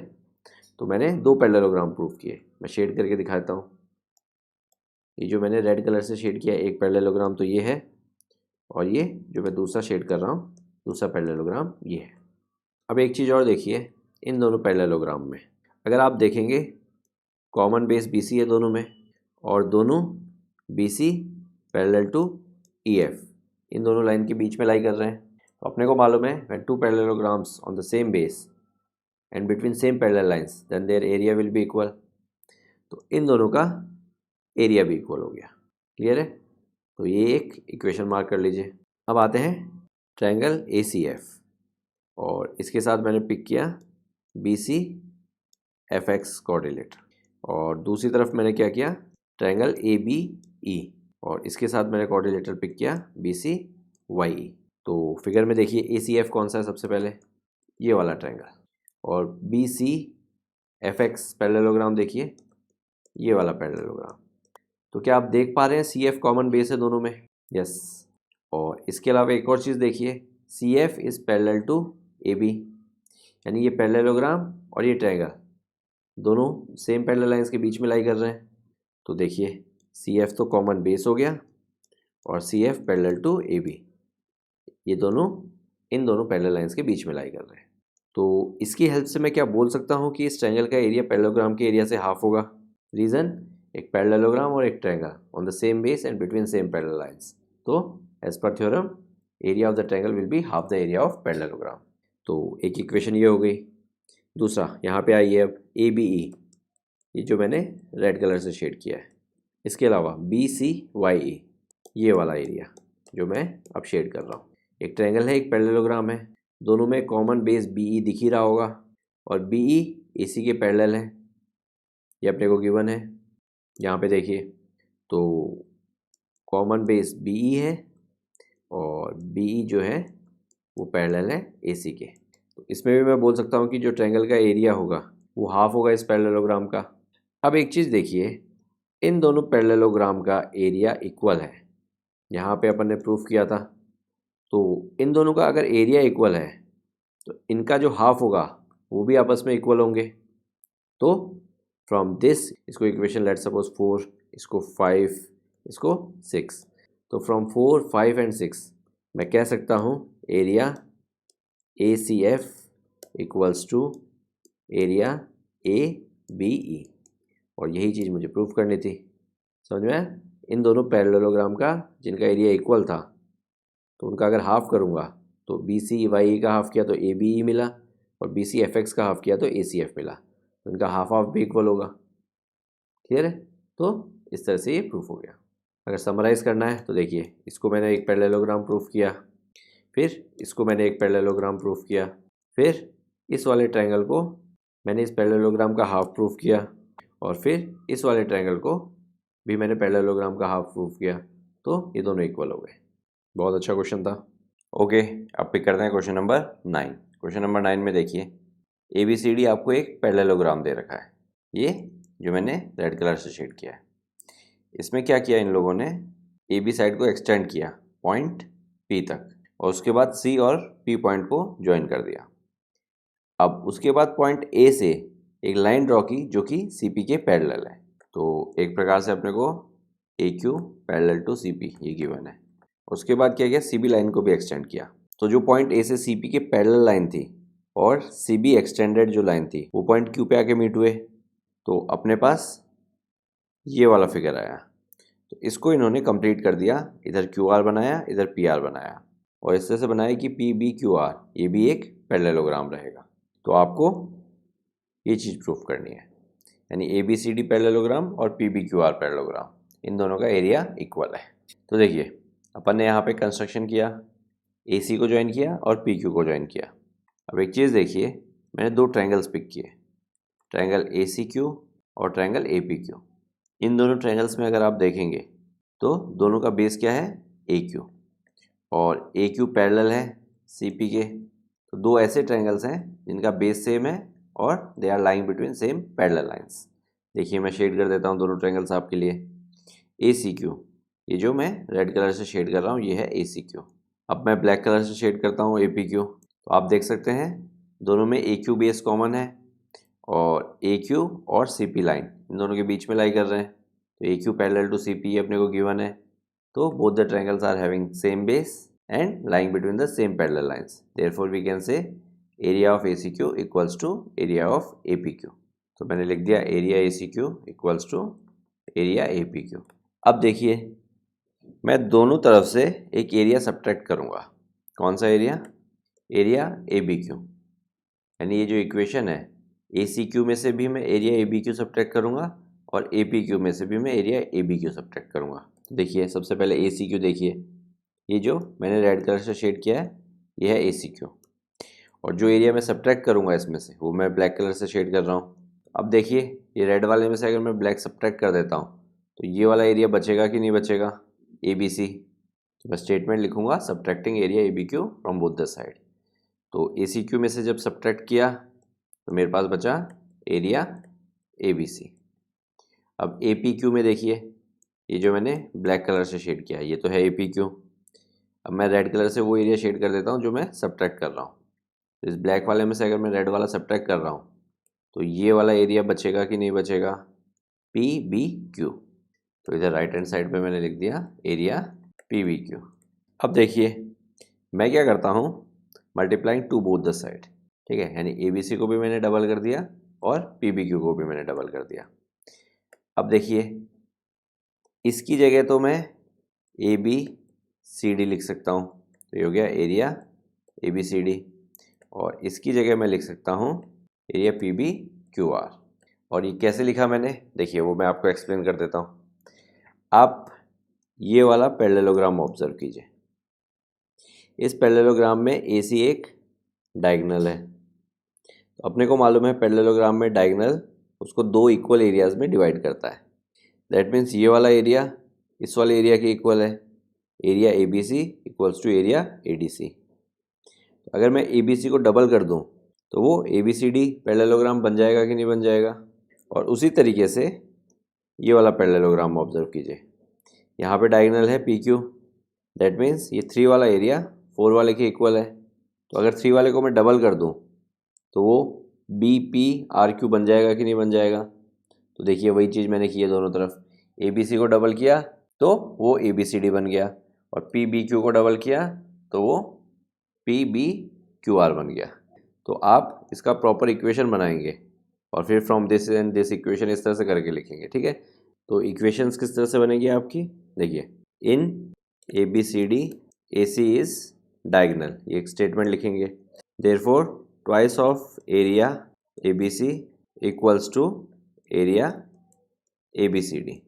तो मैंने 2 पैरेललोग्राम प्रूव किए। मैं शेड करके दिखाता हूँ, ये जो मैंने रेड कलर से शेड किया एक पैरेललोग्राम तो ये है, और ये जो मैं दूसरा शेड कर रहा हूँ दूसरा पैरेललोग्राम ये है। अब एक चीज़ और देखिए, इन दोनों पैरेललोग्राम में अगर आप देखेंगे कॉमन बेस बी सी है दोनों में, और दोनों B C parallel to E F, इन दोनों लाइन के बीच में लाई कर रहे हैं। तो अपने को मालूम है when 2 parallelograms on the same base and between same parallel lines then their area will be equal, तो इन दोनों का एरिया भी इक्वल हो गया। क्लियर है, तो ये एक इक्वेशन मार्क कर लीजिए। अब आते हैं ट्रायंगल ए सी एफ, और इसके साथ मैंने पिक किया B C F X coordinate, और दूसरी तरफ मैंने क्या किया, ट्रायंगल ए बी ई, और इसके साथ मैंने कोऑर्डिनेटर पिक किया बी सी वाई ई। तो फिगर में देखिए ए सी एफ कौन सा है, सबसे पहले ये वाला ट्रायंगल, और B C F X parallelogram देखिए ये वाला पैरेललोग्राम। तो क्या आप देख पा रहे हैं सी एफ कॉमन बेस है दोनों में, यस। और इसके अलावा एक और चीज़ देखिए, C F is parallel to A B, यानी ये पैरेललोग्राम और ये ट्रायंगल दोनों सेम पैरेलल लाइंस के बीच में लाई कर रहे हैं। तो देखिए सी एफ तो कॉमन बेस हो गया, और C F parallel to A B, ये दोनों इन दोनों पैरेलल लाइंस के बीच में लाई कर रहे हैं। तो इसकी हेल्प से मैं क्या बोल सकता हूँ कि इस ट्रायंगल का एरिया पैरेललोग्राम के एरिया से हाफ होगा। रीज़न, एक पैरेललोग्राम और एक triangle on the same base and between same parallel lines, तो as per theorem area of the triangle will be half the area of parallelogram. तो एक इक्वेशन ये हो गई। दूसरा यहाँ पे आइए अब ए बी ई, ये जो मैंने रेड कलर से शेड किया है। इसके अलावा बी सी वाई ई, ये वाला एरिया जो मैं अब शेड कर रहा हूँ। एक ट्रायंगल है एक पैरेललोग्राम है, दोनों में कॉमन बेस बी ई दिख ही रहा होगा, और बी ई ए सी के पैरेलल है, ये अपने को गिवन है यहाँ पे देखिए। तो कॉमन बेस बी ई है, और बी ई जो है वो पैरेलल है ए सी के। तो इसमें भी मैं बोल सकता हूँ कि जो ट्रायंगल का एरिया होगा वो हाफ होगा इस पैरेललोग्राम का। अब एक चीज़ देखिए, इन दोनों पैरेललोग्राम का एरिया इक्वल है, यहाँ पे अपन ने प्रूफ किया था। तो इन दोनों का अगर एरिया इक्वल है तो इनका जो हाफ होगा वो भी आपस में इक्वल होंगे। तो फ्रॉम दिस, इसको इक्वेशन लेट सपोज 4, इसको 5, इसको 6, तो फ्रॉम 4, 5 एंड 6 मैं कह सकता हूँ area A C F equals to area A B E, और यही चीज़ मुझे प्रूफ करनी थी। समझ में, इन दोनों पैरेललोग्राम का जिनका एरिया इक्वल था, तो उनका अगर हाफ करूँगा तो बी सी वाई का हाफ किया तो ए बी ई मिला, और बी सी एफ एक्स का हाफ किया तो ए सी एफ मिला, तो इनका हाफ हाफ भी इक्वल होगा। क्लियर है, तो इस तरह से ये प्रूफ हो गया। अगर समराइज़ करना है तो देखिए, इसको मैंने एक पैरेललोग्राम प्रूफ किया, फिर इसको मैंने एक पैरेललोग्राम प्रूफ किया, फिर इस वाले ट्रायंगल को मैंने इस पैरेललोग्राम का हाफ प्रूफ किया, और फिर इस वाले ट्रायंगल को भी मैंने पैरेललोग्राम का हाफ प्रूफ किया, तो ये दोनों इक्वल हो गए। बहुत अच्छा क्वेश्चन था। ओके, अब पिक करते हैं क्वेश्चन नंबर 9। क्वेश्चन नंबर 9 में देखिए, ए बी सी डी आपको एक पैरेललोग्राम दे रखा है, ये जो मैंने रेड कलर से शेड किया है। इसमें क्या किया इन लोगों ने, ए बी साइड को एक्सटेंड किया पॉइंट पी तक, और उसके बाद सी और पी पॉइंट को ज्वाइन कर दिया। अब उसके बाद पॉइंट ए से एक लाइन ड्रॉ की जो कि सी पी के पैरेलल है। तो एक प्रकार से अपने को A Q parallel to C P ये गिवन है। उसके बाद क्या किया, सी बी लाइन को भी एक्सटेंड किया। तो जो पॉइंट ए से सी पी के पैरेलल लाइन थी और सी बी एक्सटेंडेड जो लाइन थी वो पॉइंट क्यू पे आके मीट हुए, तो अपने पास ये वाला फिगर आया। तो इसको इन्होंने कंप्लीट कर दिया, इधर क्यू आर बनाया, इधर पी आर बनाया, और इस तरह से बनाया कि पी बी क्यू आर ये भी एक पैरेललोग्राम रहेगा। तो आपको ये चीज़ प्रूफ करनी है, यानी A B C D parallelogram और P B Q R parallelogram, इन दोनों का एरिया इक्वल है। तो देखिए अपन ने यहाँ पे कंस्ट्रक्शन किया, ए सी को ज्वाइन किया और पी क्यू को ज्वाइन किया। अब एक चीज़ देखिए, मैंने दो ट्रायंगल्स पिक किए, ट्रायंगल ए सी क्यू और ट्रायंगल ए पी क्यू। इन दोनों ट्रायंगल्स में अगर आप देखेंगे तो दोनों का बेस क्या है, ए क्यू, और ए क्यू पैरेलल है सी पी के। तो दो ऐसे ट्रायंगल्स हैं जिनका बेस सेम है और they are lying between same parallel lines. देखिए मैं शेड कर देता हूँ दोनों ट्रायंगल्स आपके लिए। ए सी क्यू, ये जो मैं रेड कलर से शेड कर रहा हूँ ये है ए सी क्यू। अब मैं ब्लैक कलर से शेड करता हूँ ए पी क्यू। तो आप देख सकते हैं दोनों में ए क्यू बेस कॉमन है और ए क्यू और सी पी लाइन इन दोनों के बीच में लाई कर रहे हैं। तो A Q parallel to C P अपने को गिवन है। तो both the triangles are having same base and lying between the same parallel lines. Therefore, we can say area of ACQ equals to area of APQ. तो मैंने लिख दिया area ACQ equals to area APQ। अब देखिए मैं दोनों तरफ से एक एरिया सब्ट्रैक्ट करूँगा। कौन सा एरिया, एरिया ABQ। यानी ये जो इक्वेशन है ACQ में से भी मैं एरिया ABQ सब्ट्रैक्ट करूँगा और APQ में से भी मैं एरिया ABQ सब्ट्रैक्ट करूँगा। देखिए सबसे पहले ACQ देखिए, ये जो मैंने रेड कलर से शेड किया है ये है ए सी क्यू, और जो एरिया मैं सब्ट्रैक्ट करूँगा इसमें से वो मैं ब्लैक कलर से शेड कर रहा हूँ। अब देखिए ये रेड वाले में से अगर मैं ब्लैक सब्ट्रैक्ट कर देता हूँ तो ये वाला एरिया बचेगा कि नहीं बचेगा, ए बी सी। तो मैं स्टेटमेंट लिखूँगा subtracting area A B Q from both the side. तो ए सी क्यू में से जब सब्ट्रैक्ट किया तो मेरे पास बचा एरिया ए बी सी। अब ए पी क्यू में देखिए ये जो मैंने ब्लैक कलर से शेड किया ये तो है ए पी क्यू। अब मैं रेड कलर से वो एरिया शेड कर देता हूँ जो मैं सब्ट्रैक्ट कर रहा हूँ। तो इस ब्लैक वाले में से अगर मैं रेड वाला सब्ट्रैक्ट कर रहा हूँ तो ये वाला एरिया बचेगा कि नहीं बचेगा, पी बी क्यू। तो इधर राइट हैंड साइड पे मैंने लिख दिया एरिया पी बी क्यू। अब देखिए मैं क्या करता हूँ, multiplying to both the side, ठीक है, यानी ए बी सी को भी मैंने डबल कर दिया और पी बी क्यू को भी मैंने डबल कर दिया। अब देखिए इसकी जगह तो मैं ए बी सी डी लिख सकता हूँ, तो ये हो गया area A B C D, और इसकी जगह मैं लिख सकता हूँ area P B Q R. और ये कैसे लिखा मैंने, देखिए वो मैं आपको एक्सप्लेन कर देता हूँ। आप ये वाला पैरेललोग्राम ऑब्जर्व कीजिए। इस पैरेललोग्राम में ए सी एक डायगोनल है, तो अपने को मालूम है पैरेललोग्राम में डायगोनल उसको दो इक्वल एरियाज में डिवाइड करता है। दैट मीन्स ये वाला एरिया इस वाले एरिया के इक्वल है, area A B C equals to area A D C. अगर मैं ए बी सी को डबल कर दूं तो वो A B C D parallelogram बन जाएगा कि नहीं बन जाएगा। और उसी तरीके से ये वाला पैरेललोग्राम ऑब्जर्व कीजिए, यहाँ पे डायगोनल है पी क्यू, दैट मीन्स ये 3 वाला एरिया 4 वाले के इक्वल है। तो अगर 3 वाले को मैं डबल कर दूँ तो वो बी पी आर क्यू बन जाएगा कि नहीं बन जाएगा। तो देखिए वही चीज़ मैंने की है दोनों तरफ, ए बी सी को डबल किया तो वो ए बी सी डी बन गया, और पी बी क्यू को डबल किया तो वो पी बी क्यू आर बन गया। तो आप इसका प्रॉपर इक्वेशन बनाएंगे और फिर from this and this equation इस तरह से करके लिखेंगे, ठीक है। तो इक्वेशंस किस तरह से बनेगी आपकी, देखिए in A B C D A C is diagonal, ये एक स्टेटमेंट लिखेंगे। Therefore twice of area A B C equals to area A B C D,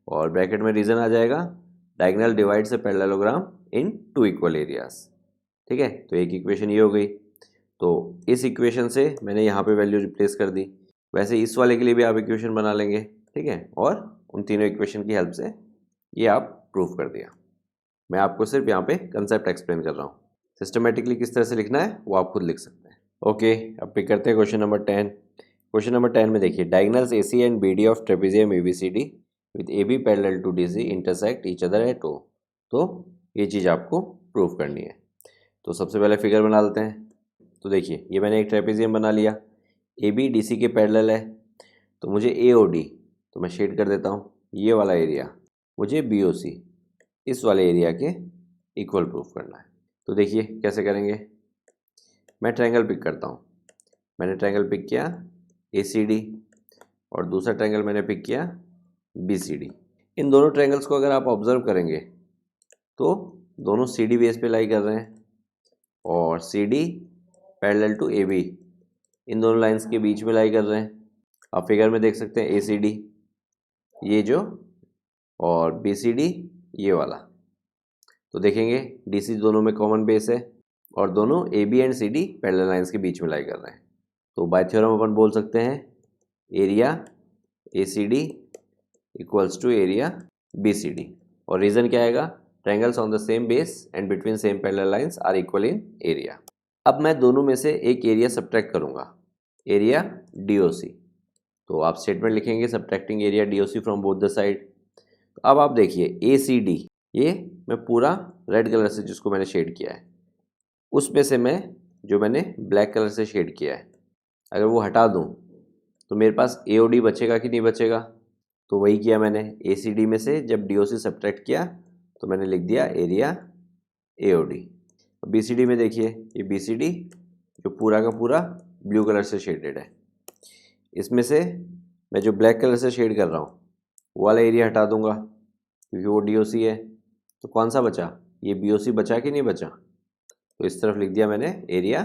और ब्रैकेट में रीजन आ जाएगा diagonal divides a parallelogram in 2 equal areas, ठीक है। तो एक इक्वेशन ये हो गई। तो इस इक्वेशन से मैंने यहाँ पे वैल्यू रिप्लेस कर दी, वैसे इस वाले के लिए भी आप इक्वेशन बना लेंगे, ठीक है, और उन तीनों इक्वेशन की हेल्प से ये आप प्रूव कर दिया। मैं आपको सिर्फ यहाँ पे कंसेप्ट एक्सप्लेन कर रहा हूँ, सिस्टमेटिकली किस तरह से लिखना है वो आप खुद लिख सकते हैं। ओके, अब पिक करते हैं क्वेश्चन नंबर 10। क्वेश्चन नंबर 10 में देखिए diagonals A C and B D of trapezium A B C D with A B parallel to D C intersect each other at O. तो ये चीज़ आपको प्रूव करनी है। तो सबसे पहले फिगर बना लेते हैं। तो देखिए ये मैंने एक ट्रेपेजियम बना लिया, ए बी डी सी के पैरेलल है, तो मुझे ए ओ डी, तो मैं शेड कर देता हूँ। ये वाला एरिया मुझे BOC इस वाले एरिया के इक्वल प्रूफ करना है। तो देखिए कैसे करेंगे। मैं ट्रायंगल पिक करता हूँ। मैंने ट्रायंगल पिक किया ACD और दूसरा ट्रायंगल मैंने पिक किया BCD। इन दोनों ट्रायंगल्स को अगर आप ऑब्जर्व करेंगे तो दोनों CD बेस पे लाई कर रहे हैं और CD पैरेलल टू AB इन दोनों लाइंस के बीच में लाई कर रहे हैं। आप फिगर में देख सकते हैं ACD ये जो और BCD ये वाला। तो देखेंगे DC दोनों में कॉमन बेस है और दोनों AB and CD parallel lines के बीच में लाई कर रहे हैं। तो बाय थ्योरम अपन बोल सकते हैं area ACD equals to area BCD। और रीज़न क्या आएगा, triangles on the same base and between same parallel lines are equal in area. अब मैं दोनों में से एक एरिया सब्ट्रैक्ट करूंगा, एरिया DOC। तो आप स्टेटमेंट लिखेंगे subtracting area DOC from both the side. अब आप देखिए ACD ये मैं पूरा रेड कलर से जिसको मैंने शेड किया है उसमें से मैं जो मैंने ब्लैक कलर से शेड किया है अगर वो हटा दूं तो मेरे पास AOD बचेगा कि नहीं बचेगा। तो वही किया मैंने, ACD में से जब DOC सब्ट्रैक्ट किया तो मैंने लिख दिया एरिया AOD। BCD में देखिए ये BCD जो पूरा का पूरा ब्लू कलर से शेडेड है, इसमें से मैं जो ब्लैक कलर से शेड कर रहा हूँ वो वाला एरिया हटा दूंगा क्योंकि वो DOC है। तो कौन सा बचा, ये BOC बचा कि नहीं बचा। तो इस तरफ लिख दिया मैंने एरिया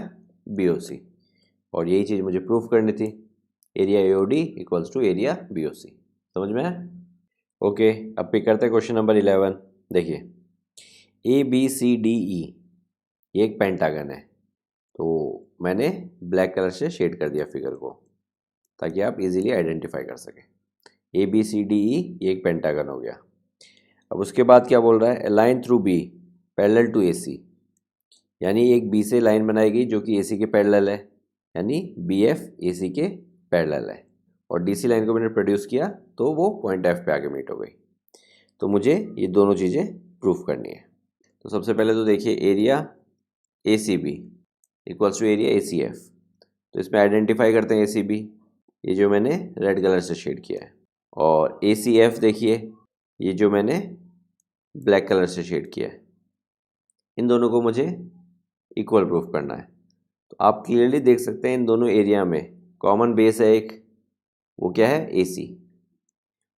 BOC और यही चीज़ मुझे प्रूफ करनी थी, area AOD equals to area BOC। समझ में है। ओके, अब पिक करते हैं क्वेश्चन नंबर 11। देखिए ABCDE ये एक पेंटागन है। तो मैंने ब्लैक कलर से शेड कर दिया फिगर को ताकि आप इजीली आइडेंटिफाई कर सकें। ABCDE ये एक पेंटागन हो गया। अब उसके बाद क्या बोल रहा है, line through B parallel to AC, यानी एक B से लाइन बनाई गई जो कि AC के पैरेलल है, यानी BF AC के पैरेलल है और DC लाइन को मैंने प्रोड्यूस किया तो वो पॉइंट F पे आके मीट हो गई। तो मुझे ये दोनों चीज़ें प्रूफ करनी है। तो सबसे पहले तो देखिए area ACB equals to area ACF। तो इसमें आइडेंटिफाई करते हैं ACB ये जो मैंने रेड कलर से शेड किया है और ACF देखिए ये जो मैंने ब्लैक कलर से शेड किया है। इन दोनों को मुझे इक्वल प्रूफ करना है। तो आप क्लियरली देख सकते हैं इन दोनों एरिया में कॉमन बेस है एक, वो क्या है AC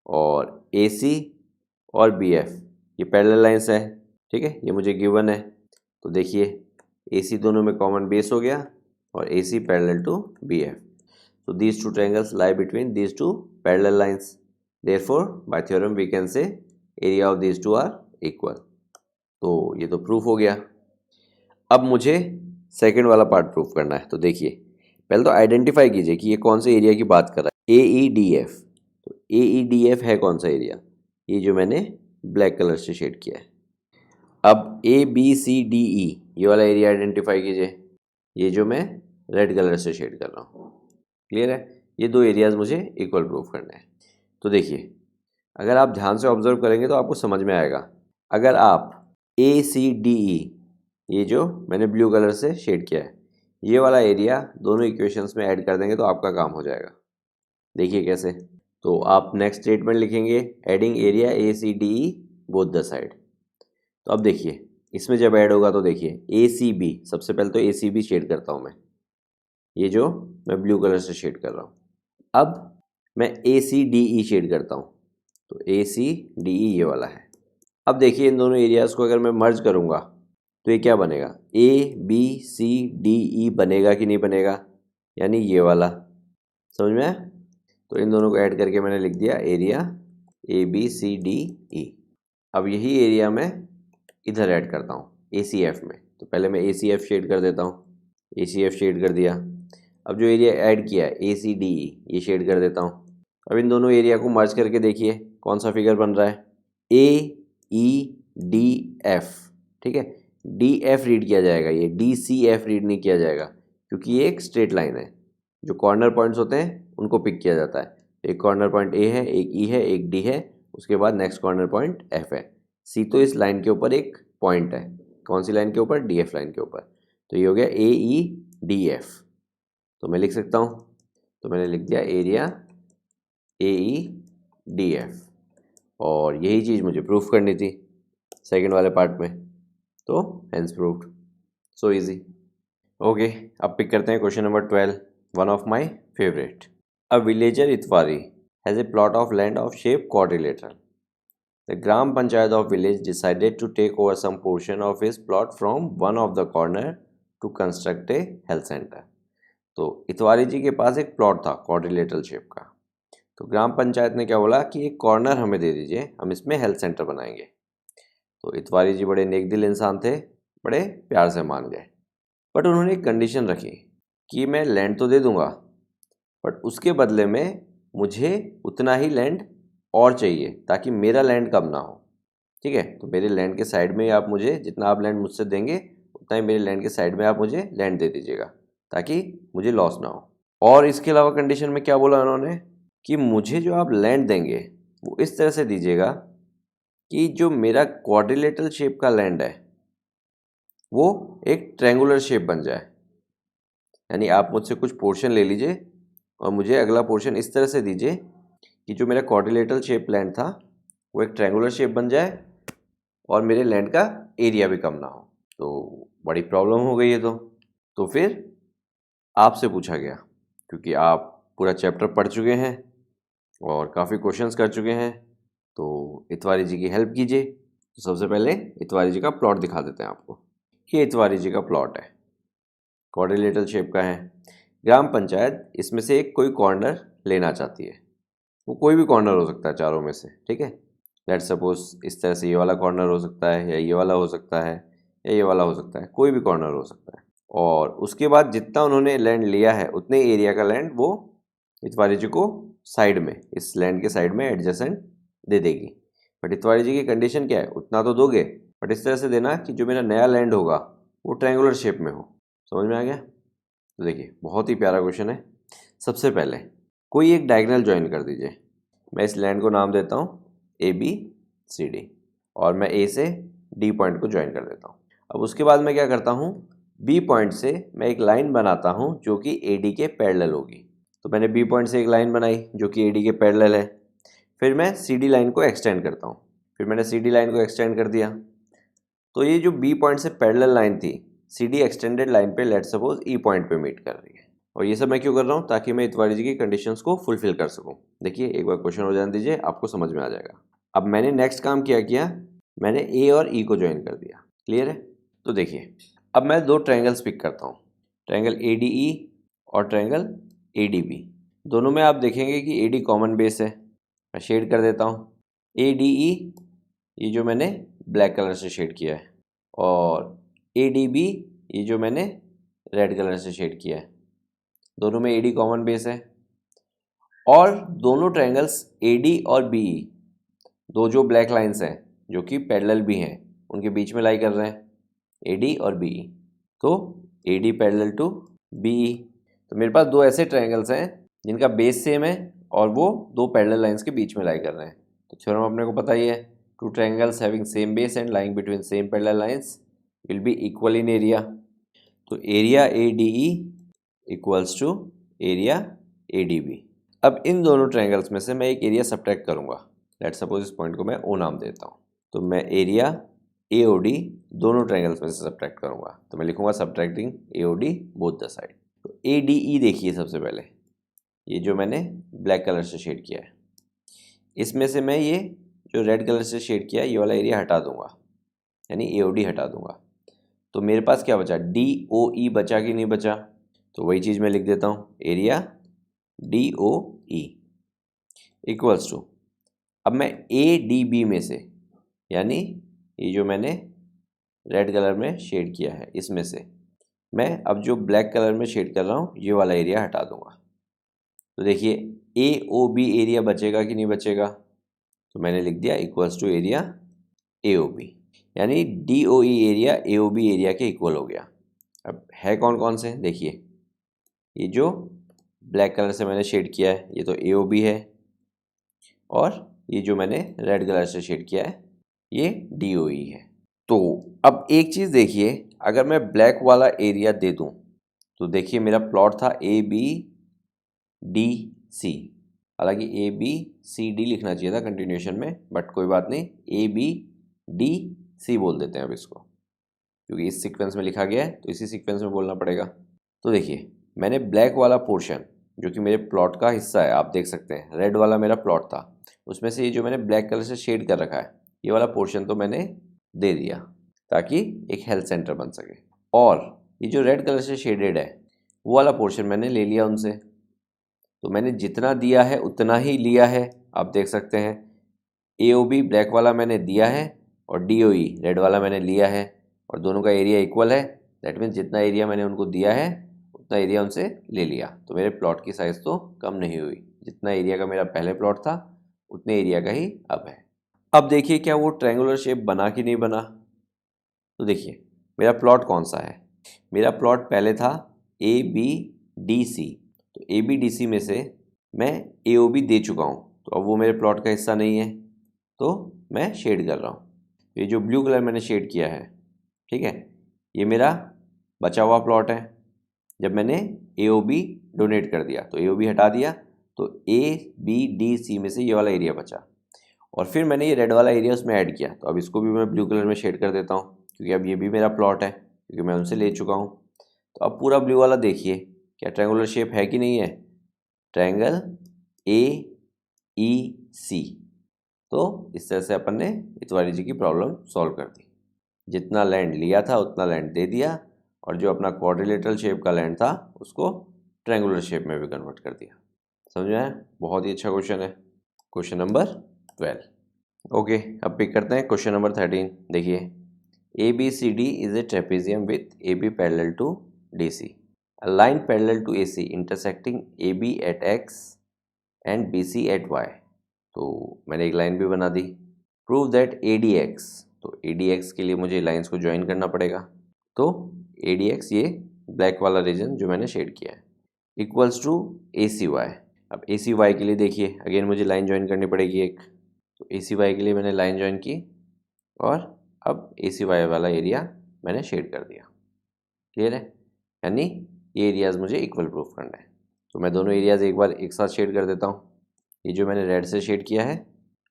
और AC और BF ये पैरेलल लाइंस है। ठीक है, ये मुझे गिवन है। तो देखिए AC दोनों में कॉमन बेस हो गया और AC parallel to BF। So these two triangles lie between these two parallel lines. Therefore, by theorem we can say area of these two are equal. तो ये तो प्रूफ हो गया। अब मुझे सेकंड वाला पार्ट प्रूफ करना है। तो देखिए पहले तो आइडेंटिफाई कीजिए कि ये कौन से एरिया की बात कर रहा है। AEDF, तो AEDF है कौन सा एरिया, ये जो मैंने ब्लैक कलर से शेड किया है। अब ABCDE ये वाला एरिया आइडेंटिफाई कीजिए, ये जो मैं रेड कलर से शेड कर रहा हूँ। क्लियर है, ये दो एरियाज मुझे इक्वल प्रूफ करने हैं। तो देखिए अगर आप ध्यान से ऑब्जर्व करेंगे तो आपको समझ में आएगा। अगर आप ACDE ये जो मैंने ब्लू कलर से शेड किया है ये वाला एरिया दोनों इक्वेशंस में ऐड कर देंगे तो आपका काम हो जाएगा। देखिए कैसे, तो आप नेक्स्ट स्टेटमेंट लिखेंगे adding area ACDE both the side. तो अब देखिए इसमें जब ऐड होगा तो देखिए ACB, सबसे पहले तो ACB शेड करता हूँ मैं, ये जो मैं ब्लू कलर से शेड कर रहा हूँ। अब मैं ACDE शेड करता हूँ, तो ACDE ये वाला है। अब देखिए इन दोनों एरियाज़ को अगर मैं मर्ज करूँगा तो ये क्या बनेगा, ABCDE बनेगा कि नहीं बनेगा, यानी ये वाला। समझ में आया। तो इन दोनों को ऐड करके मैंने लिख दिया एरिया ABCDE। अब यही एरिया मैं इधर ऐड करता हूँ ACF में। तो पहले मैं ACF शेड कर देता हूँ, ACF शेड कर दिया। अब जो एरिया ऐड किया है ACDE ये शेड कर देता हूँ। अब इन दोनों एरिया को मर्ज करके देखिए कौन सा फिगर बन रहा है, AEDF। ठीक है, DF रीड किया जाएगा, ये DCF रीड नहीं किया जाएगा क्योंकि ये एक स्ट्रेट लाइन है। जो कॉर्नर पॉइंट्स होते हैं उनको पिक किया जाता है। एक कॉर्नर पॉइंट A है, एक E है, एक D है, उसके बाद नेक्स्ट कॉर्नर पॉइंट F है। C तो इस लाइन के ऊपर एक पॉइंट है, कौन सी लाइन के ऊपर, DF लाइन के ऊपर। तो ये हो गया AEDF। तो मैं लिख सकता हूँ, तो मैंने लिख दिया एरिया AEDF। DF, और यही चीज़ मुझे प्रूफ करनी थी सेकंड वाले पार्ट में, तो hence proved, so easy. Okay, अब पिक करते हैं question number 12, one of my favourite. A villager Itwari has a plot of land of shape quadrilateral. The Gram Panchayat of village decided to take over some portion of his plot from one of the corner to construct a health center. तो इतवारी जी के पास एक plot था quadrilateral shape का, तो ग्राम पंचायत ने क्या बोला कि एक कॉर्नर हमें दे दीजिए, हम इसमें हेल्थ सेंटर बनाएंगे। तो इतवारी जी बड़े नेक दिल इंसान थे, बड़े प्यार से मान गए, बट उन्होंने एक कंडीशन रखी कि मैं लैंड तो दे दूंगा, बट उसके बदले में मुझे उतना ही लैंड और चाहिए ताकि मेरा लैंड कम ना हो। ठीक है, तो मेरे लैंड के साइड में आप मुझे जितना आप लैंड मुझसे देंगे उतना ही मेरे लैंड के साइड में आप मुझे लैंड दे दीजिएगा ताकि मुझे लॉस ना हो। और इसके अलावा कंडीशन में क्या बोला उन्होंने कि मुझे जो आप लैंड देंगे वो इस तरह से दीजिएगा कि जो मेरा क्वाड्रिलेटरल शेप का लैंड है वो एक ट्रायंगुलर शेप बन जाए। यानी आप मुझसे कुछ पोर्शन ले लीजिए और मुझे अगला पोर्शन इस तरह से दीजिए कि जो मेरा क्वाड्रिलेटरल शेप लैंड था वो एक ट्रायंगुलर शेप बन जाए और मेरे लैंड का एरिया भी कम ना हो। तो बड़ी प्रॉब्लम हो गई है। तो फिर आपसे पूछा गया, क्योंकि आप पूरा चैप्टर पढ़ चुके हैं और काफ़ी क्वेश्चंस कर चुके हैं, तो इतवारी जी की हेल्प कीजिए। तो सबसे पहले इतवारी जी का प्लॉट दिखा देते हैं आपको। ये इतवारी जी का प्लॉट है, क्वाड्रिलेटरल शेप का है। ग्राम पंचायत इसमें से एक कोई कॉर्नर लेना चाहती है, वो कोई भी कॉर्नर हो सकता है चारों में से। ठीक है, लेट सपोज इस तरह से ये वाला कॉर्नर हो सकता है, या ये वाला हो सकता है, या ये वाला हो सकता है, कोई भी कॉर्नर हो सकता है। और उसके बाद जितना उन्होंने लैंड लिया है उतने एरिया का लैंड वो इतवारी जी को साइड में, इस लैंड के साइड में एडजेसेंट दे देगी। बट इतवारी जी की कंडीशन क्या है, उतना तो दोगे बट इस तरह से देना कि जो मेरा नया लैंड होगा वो ट्रायंगुलर शेप में हो। समझ में आ गया? तो देखिए बहुत ही प्यारा क्वेश्चन है। सबसे पहले कोई एक डायगोनल ज्वाइन कर दीजिए। मैं इस लैंड को नाम देता हूँ ABCD और मैं A से D पॉइंट को ज्वाइन कर देता हूँ। अब उसके बाद मैं क्या करता हूँ, B पॉइंट से मैं एक लाइन बनाता हूँ जो कि AD के पैरेलल होगी। तो मैंने B पॉइंट से एक लाइन बनाई जो कि AD के पैरेलल है। फिर मैं CD लाइन को एक्सटेंड करता हूँ, फिर मैंने CD लाइन को एक्सटेंड कर दिया। तो ये जो B पॉइंट से पैरेलल लाइन थी CD एक्सटेंडेड लाइन पे लेट सपोज E पॉइंट पे मीट कर रही है। और ये सब मैं क्यों कर रहा हूँ, ताकि मैं इतवारी जी की कंडीशंस को फुलफिल कर सकूँ। देखिए एक बार क्वेश्चन हो जाने दीजिए, आपको समझ में आ जाएगा। अब मैंने नेक्स्ट काम किया, मैंने A और E को ज्वाइन कर दिया। क्लियर है? तो देखिए अब मैं दो ट्रायंगल्स पिक करता हूँ, ट्रायंगल ADE और ट्रायंगल ADB। दोनों में आप देखेंगे कि AD कॉमन बेस है। मैं शेड कर देता हूँ ADE, ये जो मैंने ब्लैक कलर से शेड किया है, और ADB ये जो मैंने रेड कलर से शेड किया है। दोनों में AD कॉमन बेस है और दोनों ट्रायंगल्स AD और BE, दो जो ब्लैक लाइंस हैं जो कि पैरेलल भी हैं, उनके बीच में लाई कर रहे हैं AD और BE। तो AD पैरेलल टू BE। तो मेरे पास दो ऐसे ट्रायंगल्स हैं जिनका बेस सेम है और वो दो पैरेलल लाइंस के बीच में लाई कर रहे हैं। तो थ्योरम अपने को पता ही है, two triangles having same base and lying between same parallel lines will be equal in area. तो area ADE equals to area ADB। अब इन दोनों ट्रायंगल्स में से मैं एक एरिया सब्ट्रैक्ट करूंगा। लेट सपोज इस पॉइंट को मैं O नाम देता हूँ। तो मैं एरिया AOD दोनों ट्रायंगल्स में से सब्ट्रैक्ट करूंगा। तो मैं लिखूंगा subtracting AOD both the side. तो ADE देखिए, सबसे पहले ये जो मैंने ब्लैक कलर से शेड किया है, इसमें से मैं ये जो रेड कलर से शेड किया है ये वाला एरिया हटा दूंगा, यानी AOD हटा दूंगा। तो मेरे पास क्या बचा, DOE बचा कि नहीं बचा? तो वही चीज़ मैं लिख देता हूँ, एरिया DOE इक्वल्स टू, अब मैं ADB में से, यानी ये जो मैंने रेड कलर में शेड किया है इसमें से मैं अब जो ब्लैक कलर में शेड कर रहा हूँ ये वाला एरिया हटा दूंगा। तो देखिए AOB एरिया बचेगा कि नहीं बचेगा? तो मैंने लिख दिया इक्वल्स टू एरिया AOB, यानी DOE एरिया AOB एरिया के इक्वल हो गया। अब है कौन कौन से, देखिए ये जो ब्लैक कलर से मैंने शेड किया है ये तो AOB है, और ये जो मैंने रेड कलर से शेड किया है ये DOE है। तो अब एक चीज़ देखिए, अगर मैं ब्लैक वाला एरिया दे दूं तो देखिए मेरा प्लॉट था ABDC, हालांकि ए बी सी डी लिखना चाहिए था कंटिन्यूएशन में, बट कोई बात नहीं, ए बी डी सी बोल देते हैं अब इसको, क्योंकि इस सीक्वेंस में लिखा गया है तो इसी सीक्वेंस में बोलना पड़ेगा। तो देखिए मैंने ब्लैक वाला पोर्शन जो कि मेरे प्लॉट का हिस्सा है, आप देख सकते हैं रेड वाला मेरा प्लॉट था, उसमें से ये जो मैंने ब्लैक कलर से शेड कर रखा है ये वाला पोर्शन तो मैंने दे दिया ताकि एक हेल्थ सेंटर बन सके। और ये जो रेड कलर से शेडेड है वो वाला पोर्शन मैंने ले लिया उनसे, तो मैंने जितना दिया है उतना ही लिया है। आप देख सकते हैं AOB ब्लैक वाला मैंने दिया है और DOE रेड वाला मैंने लिया है, और दोनों का एरिया इक्वल है। दैट मीन्स जितना एरिया मैंने उनको दिया है उतना एरिया उनसे ले लिया, तो मेरे प्लॉट की साइज़ तो कम नहीं हुई, जितना एरिया का मेरा पहले प्लॉट था उतने एरिया का ही अब है। अब देखिए क्या वो ट्रायंगुलर शेप बना कि नहीं बना। तो देखिए मेरा प्लॉट कौन सा है, मेरा प्लॉट पहले था ABDC, तो ABDC में से मैं AOB दे चुका हूँ, तो अब वो मेरे प्लॉट का हिस्सा नहीं है, तो मैं शेड कर रहा हूँ। ये जो ब्लू कलर मैंने शेड किया है, ठीक है, ये मेरा बचा हुआ प्लॉट है। जब मैंने AOB डोनेट कर दिया तो AOB हटा दिया, तो ABDC में से ये वाला एरिया बचा, और फिर मैंने ये रेड वाला एरिया उसमें ऐड किया, तो अब इसको भी मैं ब्लू कलर में शेड कर देता हूँ, क्योंकि अब ये भी मेरा प्लॉट है, क्योंकि मैं उनसे ले चुका हूँ। तो अब पूरा ब्लू वाला देखिए क्या ट्रायंगुलर शेप है कि नहीं है, ट्रायंगल AEC। तो इस तरह से अपन ने इतवारी जी की प्रॉब्लम सॉल्व कर दी, जितना लैंड लिया था उतना लैंड दे दिया, और जो अपना क्वाड्रिलेटरल शेप का लैंड था उसको ट्रायंगुलर शेप में भी कन्वर्ट कर दिया। समझ में आया? बहुत ही अच्छा क्वेश्चन है, क्वेश्चन नंबर 12। ओके, अब पिक करते हैं क्वेश्चन नंबर 13। देखिए ABCD is a trapezium with AB parallel to DC, a line parallel to AC intersecting AB at X and BC at Y। तो मैंने एक लाइन भी बना दी। प्रूव दैट ADX, तो ADX के लिए मुझे लाइंस को ज्वाइन करना पड़ेगा, तो ADX ये ब्लैक वाला रीजन जो मैंने शेड किया है इक्वल्स टू ACY। अब ACY के लिए देखिए अगेन मुझे लाइन ज्वाइन करनी पड़ेगी एक, तो ACY के लिए मैंने लाइन ज्वाइन की और अब ACY वाला एरिया मैंने शेड कर दिया। क्लियर है? यानी ये एरियाज़ मुझे इक्वल प्रूफ करना है, तो मैं दोनों एरियाज़ एक बार एक साथ शेड कर देता हूँ। ये जो मैंने रेड से शेड किया है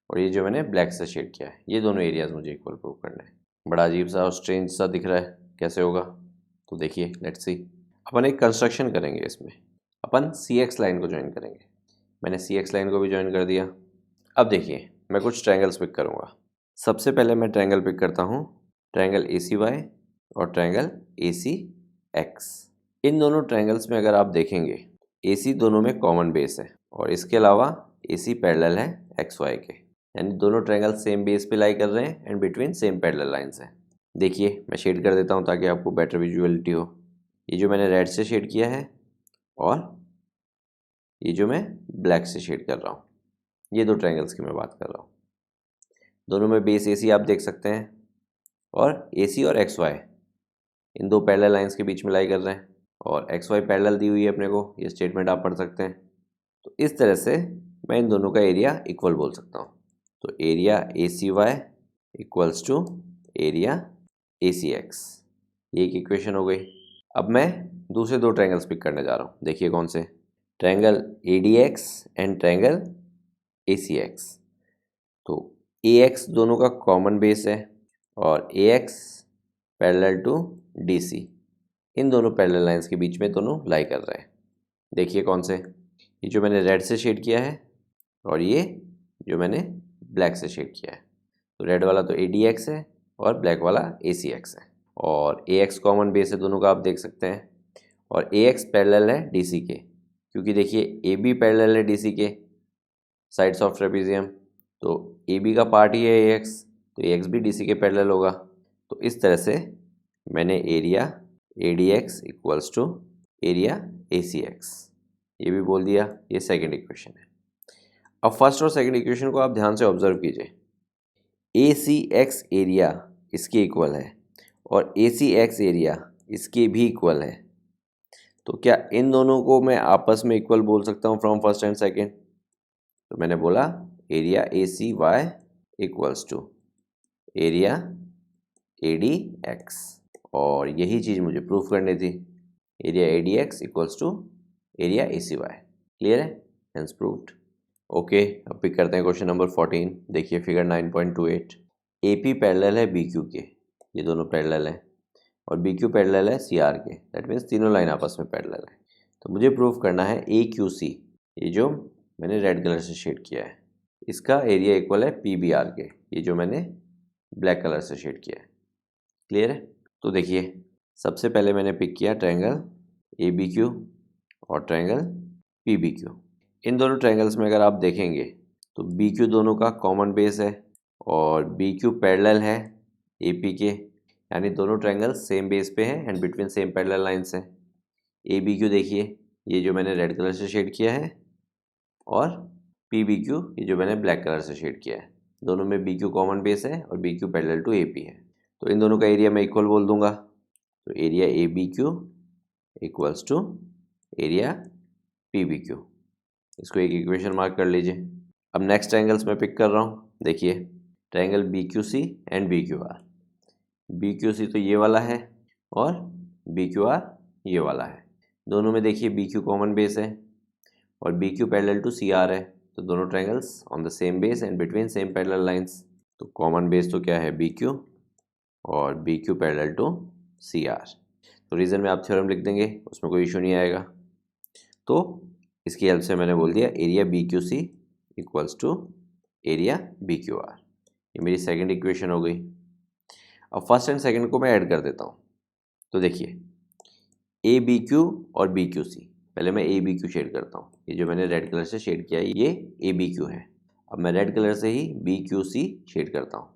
और ये जो मैंने ब्लैक से शेड किया है, ये दोनों एरियाज़ मुझे इक्वल प्रूफ करना है। बड़ा अजीब सा और स्ट्रेंज सा दिख रहा है, कैसे होगा? तो देखिए लेट्स सी। अपन एक कंस्ट्रक्शन करेंगे, इसमें अपन CX लाइन को ज्वाइन करेंगे। मैंने CX लाइन को भी ज्वाइन कर दिया। अब देखिए मैं कुछ ट्रायंगल्स पिक करूँगा। सबसे पहले मैं ट्रायंगल पिक करता हूँ, ट्रायंगल ACY और ट्रायंगल ACX। इन दोनों ट्रायंगल्स में अगर आप देखेंगे AC दोनों में कॉमन बेस है, और इसके अलावा AC पैरेलल है XY के, यानी दोनों ट्रायंगल सेम बेस पे लाई कर रहे हैं and between same parallel lines है। देखिए मैं शेड कर देता हूँ ताकि आपको बेटर विजुअलिटी हो। ये जो मैंने रेड से शेड किया है और ये जो मैं ब्लैक से शेड कर रहा हूँ, ये दो ट्रायंगल्स की मैं बात कर रहा हूँ। दोनों में बेस AC आप देख सकते हैं, और AC और XY इन दो पैरेलल लाइंस के बीच में लाई कर रहे हैं, और XY पैरेलल दी हुई है अपने को, ये स्टेटमेंट आप पढ़ सकते हैं। तो इस तरह से मैं इन दोनों का एरिया इक्वल बोल सकता हूँ। तो area ACY equals to area ACX, ये एक इक्वेशन हो गई। अब मैं दूसरे दो ट्रायंगल्स पिक करने जा रहा हूँ। देखिए कौन से, triangle ADX and triangle ACX। तो AX दोनों का कॉमन बेस है और AX पैरेलल टू DC, इन दोनों पैरेलल लाइंस के बीच में दोनों लाई कर रहे हैं। देखिए कौन से, ये जो मैंने रेड से शेड किया है और ये जो मैंने ब्लैक से शेड किया है। तो रेड वाला तो ADX है और ब्लैक वाला ACX है, और AX कॉमन बेस है दोनों का, आप देख सकते हैं। और AX पैरेलल है DC के, क्योंकि देखिए AB पैरेलल है DC के साइड्स ऑफ ट्रेपेजियम, तो AB का पार्ट ही है AX, तो AX भी DC के पैरेलल होगा। तो इस तरह से मैंने area ADX equals to area ACX ये भी बोल दिया। ये सेकंड इक्वेशन है। अब फर्स्ट और सेकंड इक्वेशन को आप ध्यान से ऑब्जर्व कीजिए। ACX एरिया इसके इक्वल है और ACX एरिया इसके भी इक्वल है, तो क्या इन दोनों को मैं आपस में इक्वल बोल सकता हूँ फ्रॉम फर्स्ट एंड सेकंड? तो मैंने बोला area ACY equals to area ADX, और यही चीज़ मुझे प्रूफ करनी थी। Area ADX equals to area ACY। Clear है? Hence proved. ओके, अब पिक करते हैं क्वेश्चन नंबर 14। देखिए फिगर 9.28। ए पी पैरेलल है बी क्यू के, ये दोनों पैरेलल हैं, और बी क्यू पैरेलल है सी आर के, दैट मीन्स तीनों लाइन आपस में पैरेलल है। तो मुझे प्रूफ करना है ए क्यू सी, ये जो मैंने रेड कलर से शेड किया है, इसका एरिया इक्वल है पी बी आर के, ये जो मैंने ब्लैक कलर से शेड किया है। क्लियर है? तो देखिए सबसे पहले मैंने पिक किया ट्रायंगल ए बी क्यू और ट्रायंगल पी बी क्यू। इन दोनों ट्रायंगल्स में अगर आप देखेंगे तो बी क्यू दोनों का कॉमन बेस है और बी क्यू पैरेलल है ए पी के, यानी दोनों ट्रायंगल्स सेम बेस पे हैं and between same parallel lines हैं। ए बी क्यू देखिए, ये जो मैंने रेड कलर से शेड किया है, और पी बी क्यू ये जो मैंने ब्लैक कलर से शेड किया है। दोनों में बी क्यू कॉमन बेस है और B Q parallel to A P है, तो इन दोनों का एरिया मैं इक्वल बोल दूंगा। तो area A B Q equals to area P B Q, इसको एक इक्वेशन मार्क कर लीजिए। अब नेक्स्ट ट्रायंगल्स मैं पिक कर रहा हूँ। देखिए triangle B Q C and B Q R. B Q C तो ये वाला है और बी क्यू आर ये वाला है। दोनों में देखिए बी क्यू कॉमन बेस है और B Q parallel to C R है, तो दोनों triangles on the same base and between same parallel lines. तो कॉमन बेस तो क्या है बी क्यू और B Q parallel to C R. तो रीज़न में आप थ्योरम लिख देंगे, उसमें कोई इशू नहीं आएगा। तो इसकी हेल्प से मैंने बोल दिया area B Q C equals to area B Q R. ये मेरी सेकंड इक्वेशन हो गई। अब फर्स्ट एंड सेकंड को मैं ऐड कर देता हूँ। तो देखिए ए बी क्यू और बी क्यू सी, पहले मैं ए बी क्यू शेड करता हूँ। ये जो मैंने रेड कलर से शेड किया है ये ए बी क्यू है। अब मैं रेड कलर से ही बी क्यू सी शेड करता हूँ।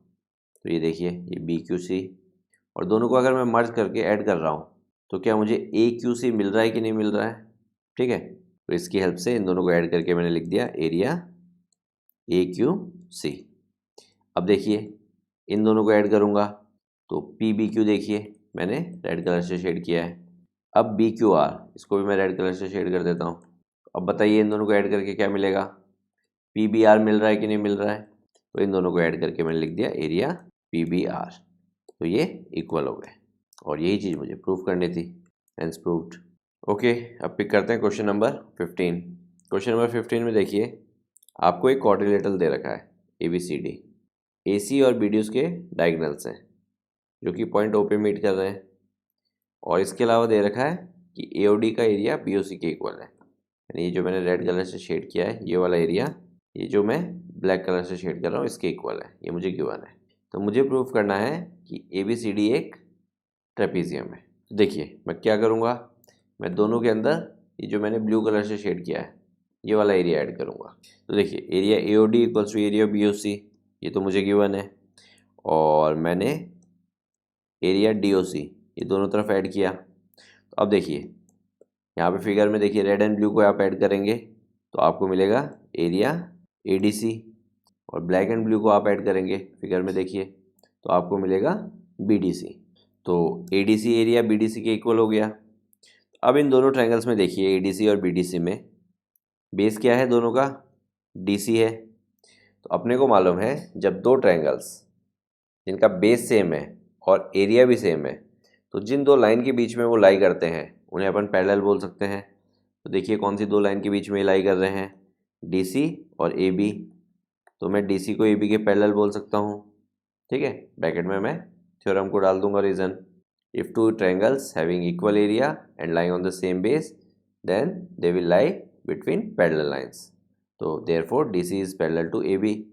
तो ये देखिए ये बी क्यू सी, और दोनों को अगर मैं मर्ज करके ऐड कर रहा हूँ तो क्या मुझे ए क्यू सी मिल रहा है कि नहीं मिल रहा है? ठीक है, तो इसकी हेल्प से इन दोनों को ऐड करके मैंने लिख दिया एरिया ए क्यू सी। अब देखिए इन दोनों को ऐड करूँगा तो पी बी क्यू देखिए मैंने रेड कलर से शेड किया है। अब बी क्यू आर, इसको भी मैं रेड कलर से शेड कर देता हूँ। अब बताइए इन दोनों को ऐड करके क्या मिलेगा? पी बी आर मिल रहा है कि नहीं मिल रहा है? तो इन दोनों को ऐड करके मैंने लिख दिया एरिया पी बी आर। तो ये इक्वल हो गए और यही चीज़ मुझे प्रूव करनी थी, हेंस प्रूव्ड। ओके, अब पिक करते हैं क्वेश्चन नंबर 15। क्वेश्चन नंबर 15 में देखिए आपको एक क्वाड्रिलेटरल दे रखा है ए बी सी डी। ए सी और बी डी उसके डायगोनल्स हैं जो कि पॉइंट ओ पे मीट कर रहे हैं, और इसके अलावा दे रखा है कि ए ओ डी का एरिया बी ओ सी के इक्वल है। यानी ये जो मैंने रेड कलर से शेड किया है ये वाला एरिया, ये जो मैं ब्लैक कलर से शेड कर रहा हूँ इसके इक्वल है, ये मुझे गिवन है। तो मुझे प्रूफ करना है कि ए बी सी डी एक ट्रेपीजियम है। तो देखिए मैं क्या करूँगा, मैं दोनों के अंदर ये जो मैंने ब्लू कलर से शेड किया है ये वाला एरिया ऐड करूँगा। तो देखिए area A O D equals to area B O C, ये तो मुझे गिवन है, और मैंने एरिया डी ओ सी ये दोनों तरफ ऐड किया। तो अब देखिए यहाँ पे फिगर में देखिए रेड एंड ब्लू को आप ऐड करेंगे तो आपको मिलेगा एरिया ए डी सी, और ब्लैक एंड ब्लू को आप ऐड करेंगे फिगर में देखिए तो आपको मिलेगा बी डी सी। तो A D C area B D C के इक्वल हो गया। अब इन दोनों ट्रायंगल्स में देखिए ए डी सी और बी डी सी में बेस क्या है दोनों का? डी सी है। तो अपने को मालूम है जब दो ट्रायंगल्स जिनका बेस सेम है और एरिया भी सेम है तो जिन दो लाइन के बीच में वो लाई करते हैं उन्हें अपन पैरेलल बोल सकते हैं। तो देखिए कौन सी दो लाइन के बीच में लाई कर रहे हैं? डी सी और ए बी। तो मैं डी सी को ए बी के पैरेलल बोल सकता हूँ। ठीक है, ब्रैकेट में मैं थ्योरम को डाल दूंगा reason. If two triangles having equal area and lying on the same base then they will lie between parallel lines. तो therefore D C is parallel to A B.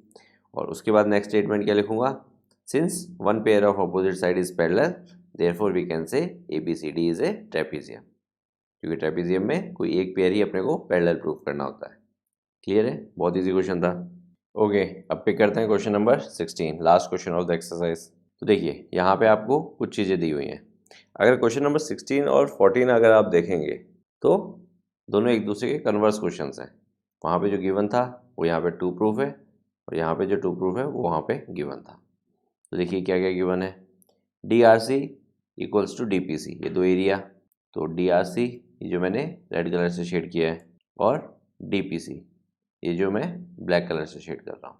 और उसके बाद नेक्स्ट स्टेटमेंट क्या लिखूंगा? Since one pair of opposite side is parallel therefore we can say A B C D is a trapezium, क्योंकि trapezium में कोई एक पेयर ही अपने को पैरेलल प्रूफ करना होता है। क्लियर है? बहुत ईजी क्वेश्चन था। ओके, अब पिक करते हैं question number 16, last question of the exercise. तो देखिए यहाँ पे आपको कुछ चीज़ें दी हुई हैं। अगर क्वेश्चन नंबर 16 और 14 अगर आप देखेंगे तो दोनों एक दूसरे के कन्वर्स क्वेश्चंस हैं। वहाँ पे जो गिवन था वो यहाँ पे टू प्रूफ है, और यहाँ पे जो टू प्रूफ है वो वहाँ पे गिवन था। तो देखिए क्या क्या गिवन है। D R C equals to D P C, ये दो एरिया। तो डी आर सी ये जो मैंने रेड कलर से शेड किया है, और डी पी सी ये जो मैं ब्लैक कलर से शेड कर रहा हूँ।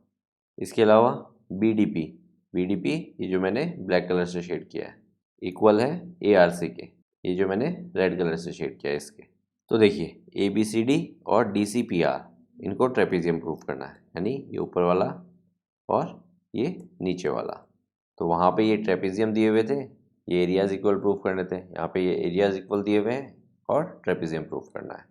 इसके अलावा बी डी पी ये जो मैंने ब्लैक कलर से शेड किया है इक्वल है ए आर सी के, ये जो मैंने रेड कलर से शेड किया है इसके। तो देखिए ए बी सी डी और डी सी पी आर इनको ट्रेपेजियम प्रूफ करना है, यानी ये ऊपर वाला और ये नीचे वाला। तो वहाँ पे ये ट्रेपेजियम दिए हुए थे, ये एरियाज इक्वल प्रूफ करने थे, यहाँ पे ये एरियाज इक्वल दिए हुए हैं और ट्रेपेजियम प्रूफ करना है।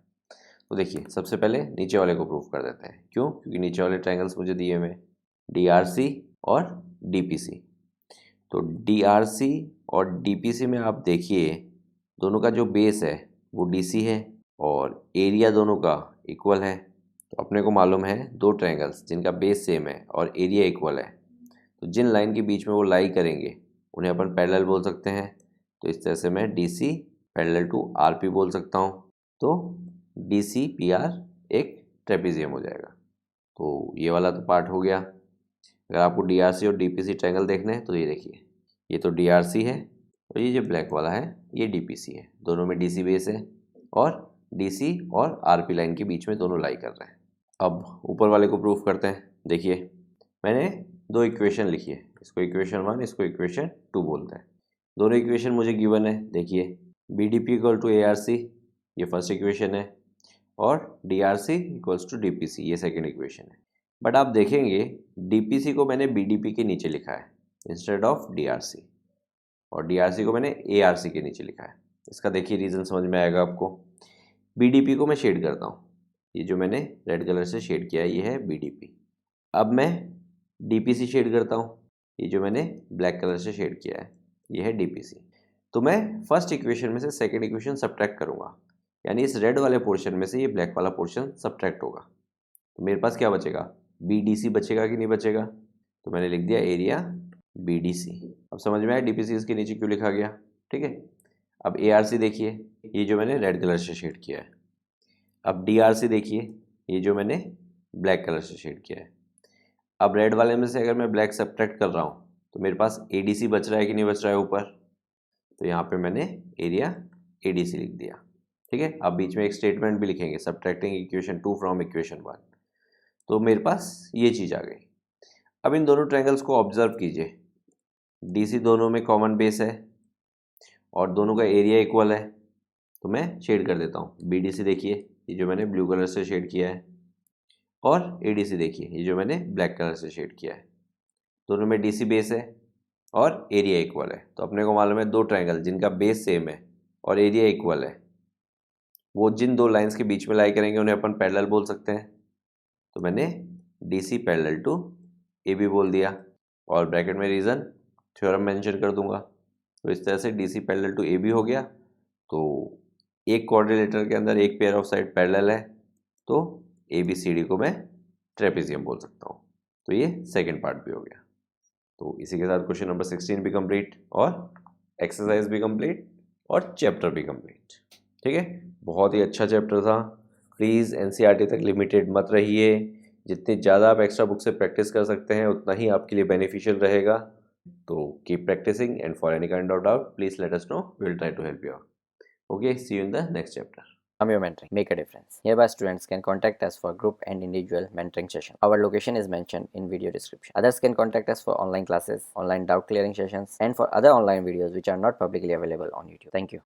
तो देखिए सबसे पहले नीचे वाले को प्रूफ कर देते हैं। क्यों? क्योंकि नीचे वाले ट्रायंगल्स मुझे दिए हुए हैं, DRC और DPC। तो DRC और DPC में आप देखिए दोनों का जो बेस है वो DC है और एरिया दोनों का इक्वल है। तो अपने को मालूम है दो ट्रायंगल्स जिनका बेस सेम है और एरिया इक्वल है, तो जिन लाइन के बीच में वो लाई करेंगे उन्हें अपन पैरेलल बोल सकते हैं। तो इस तरह से मैं DC पैरेलल टू RP बोल सकता हूँ। तो DCPR एक ट्रेपेजियम हो जाएगा। तो ये वाला तो पार्ट हो गया। अगर आपको DRC और DPC ट्रायंगल देखने हैं तो ये देखिए, ये तो DRC है और ये जो ब्लैक वाला है ये DPC है। दोनों में DC बेस है और DC और RP लाइन के बीच में दोनों लाई कर रहे हैं। अब ऊपर वाले को प्रूफ करते हैं। देखिए मैंने दो इक्वेशन लिखी है, इसको इक्वेशन 1, इसको इक्वेशन 2 बोलते हैं। दोनों इक्वेशन मुझे गिवन है। देखिए BDP इक्वल टू ARC ये फर्स्ट इक्वेशन है और DRC इक्वल्स टू DPC ये सेकेंड इक्वेशन है। बट आप देखेंगे DPC को मैंने BDP के नीचे लिखा है इंस्टेड ऑफ DRC और DRC को मैंने ARC के नीचे लिखा है। इसका देखिए रीज़न समझ में आएगा आपको। BDP को मैं शेड करता हूँ, ये जो मैंने रेड कलर से शेड किया है ये है BDP। अब मैं DPC शेड करता हूँ, ये जो मैंने ब्लैक कलर से शेड किया है ये है DPC। तो मैं फर्स्ट इक्वेशन में से सेकेंड इक्वेशन सब्ट्रैक्ट करूँगा, यानी इस रेड वाले पोर्शन में से ये ब्लैक वाला पोर्शन सब्ट्रैक्ट होगा। तो मेरे पास क्या बचेगा? BDC बचेगा कि नहीं बचेगा? तो मैंने लिख दिया एरिया BDC। अब समझ में आया DPC इसके नीचे क्यों लिखा गया। ठीक है। अब ARC देखिए, ये जो मैंने रेड कलर से शेड किया है। अब DRC देखिए, ये जो मैंने ब्लैक कलर से शेड किया है। अब रेड वाले में से अगर मैं ब्लैक सब्ट्रैक्ट कर रहा हूँ तो मेरे पास ADC बच रहा है कि नहीं बच रहा है ऊपर। तो यहाँ पे मैंने एरिया ADC लिख दिया। ठीक है। अब बीच में एक स्टेटमेंट भी लिखेंगे, सब्ट्रैक्टिंग इक्वेशन 2 फ्रॉम इक्वेशन 1। तो मेरे पास ये चीज़ आ गई। अब इन दोनों ट्रायंगल्स को ऑब्जर्व कीजिए, DC दोनों में कॉमन बेस है और दोनों का एरिया इक्वल है। तो मैं शेड कर देता हूँ। BDC देखिए, ये जो मैंने ब्लू कलर से शेड किया है और ADC देखिए, ये जो मैंने ब्लैक कलर से शेड किया है। दोनों में DC बेस है और एरिया इक्वल है। तो अपने को मालूम है दो ट्रायंगल जिनका बेस सेम है और एरिया इक्वल है, वो जिन दो लाइंस के बीच में लाई करेंगे उन्हें अपन पैरेलल बोल सकते हैं। तो मैंने DC पैरेलल टू AB बोल दिया और ब्रैकेट में रीज़न थ्योरम मेंशन कर दूंगा। तो इस तरह से DC पैरेलल टू AB हो गया। तो एक क्वाड्रिलेटर के अंदर एक पेयर ऑफ साइड पैरेलल है, तो ABCD को मैं ट्रेपेजियम बोल सकता हूँ। तो ये सेकंड पार्ट भी हो गया। तो इसी के साथ क्वेश्चन नंबर 16 भी कंप्लीट और एक्सरसाइज भी कंप्लीट और चैप्टर भी कंप्लीट। ठीक है। बहुत ही अच्छा चैप्टर था। प्लीज़ NCERT तक लिमिटेड मत रहिए। जितनी ज़्यादा आप एक्स्ट्रा बुक से प्रैक्टिस कर सकते हैं उतना ही आपके लिए बेनिफिशियल रहेगा। तो keep practising and for any kind of doubt please let us know, we will try to help you out. Okay, see you in the next chapter. Your mentoring. Make a difference. Hereby students can contact us for group and individual mentoring session. Our location is mentioned in video description. Others can contact us for online classes, online doubt clearing sessions, and for other online videos which are not publicly available on YouTube. Thank you.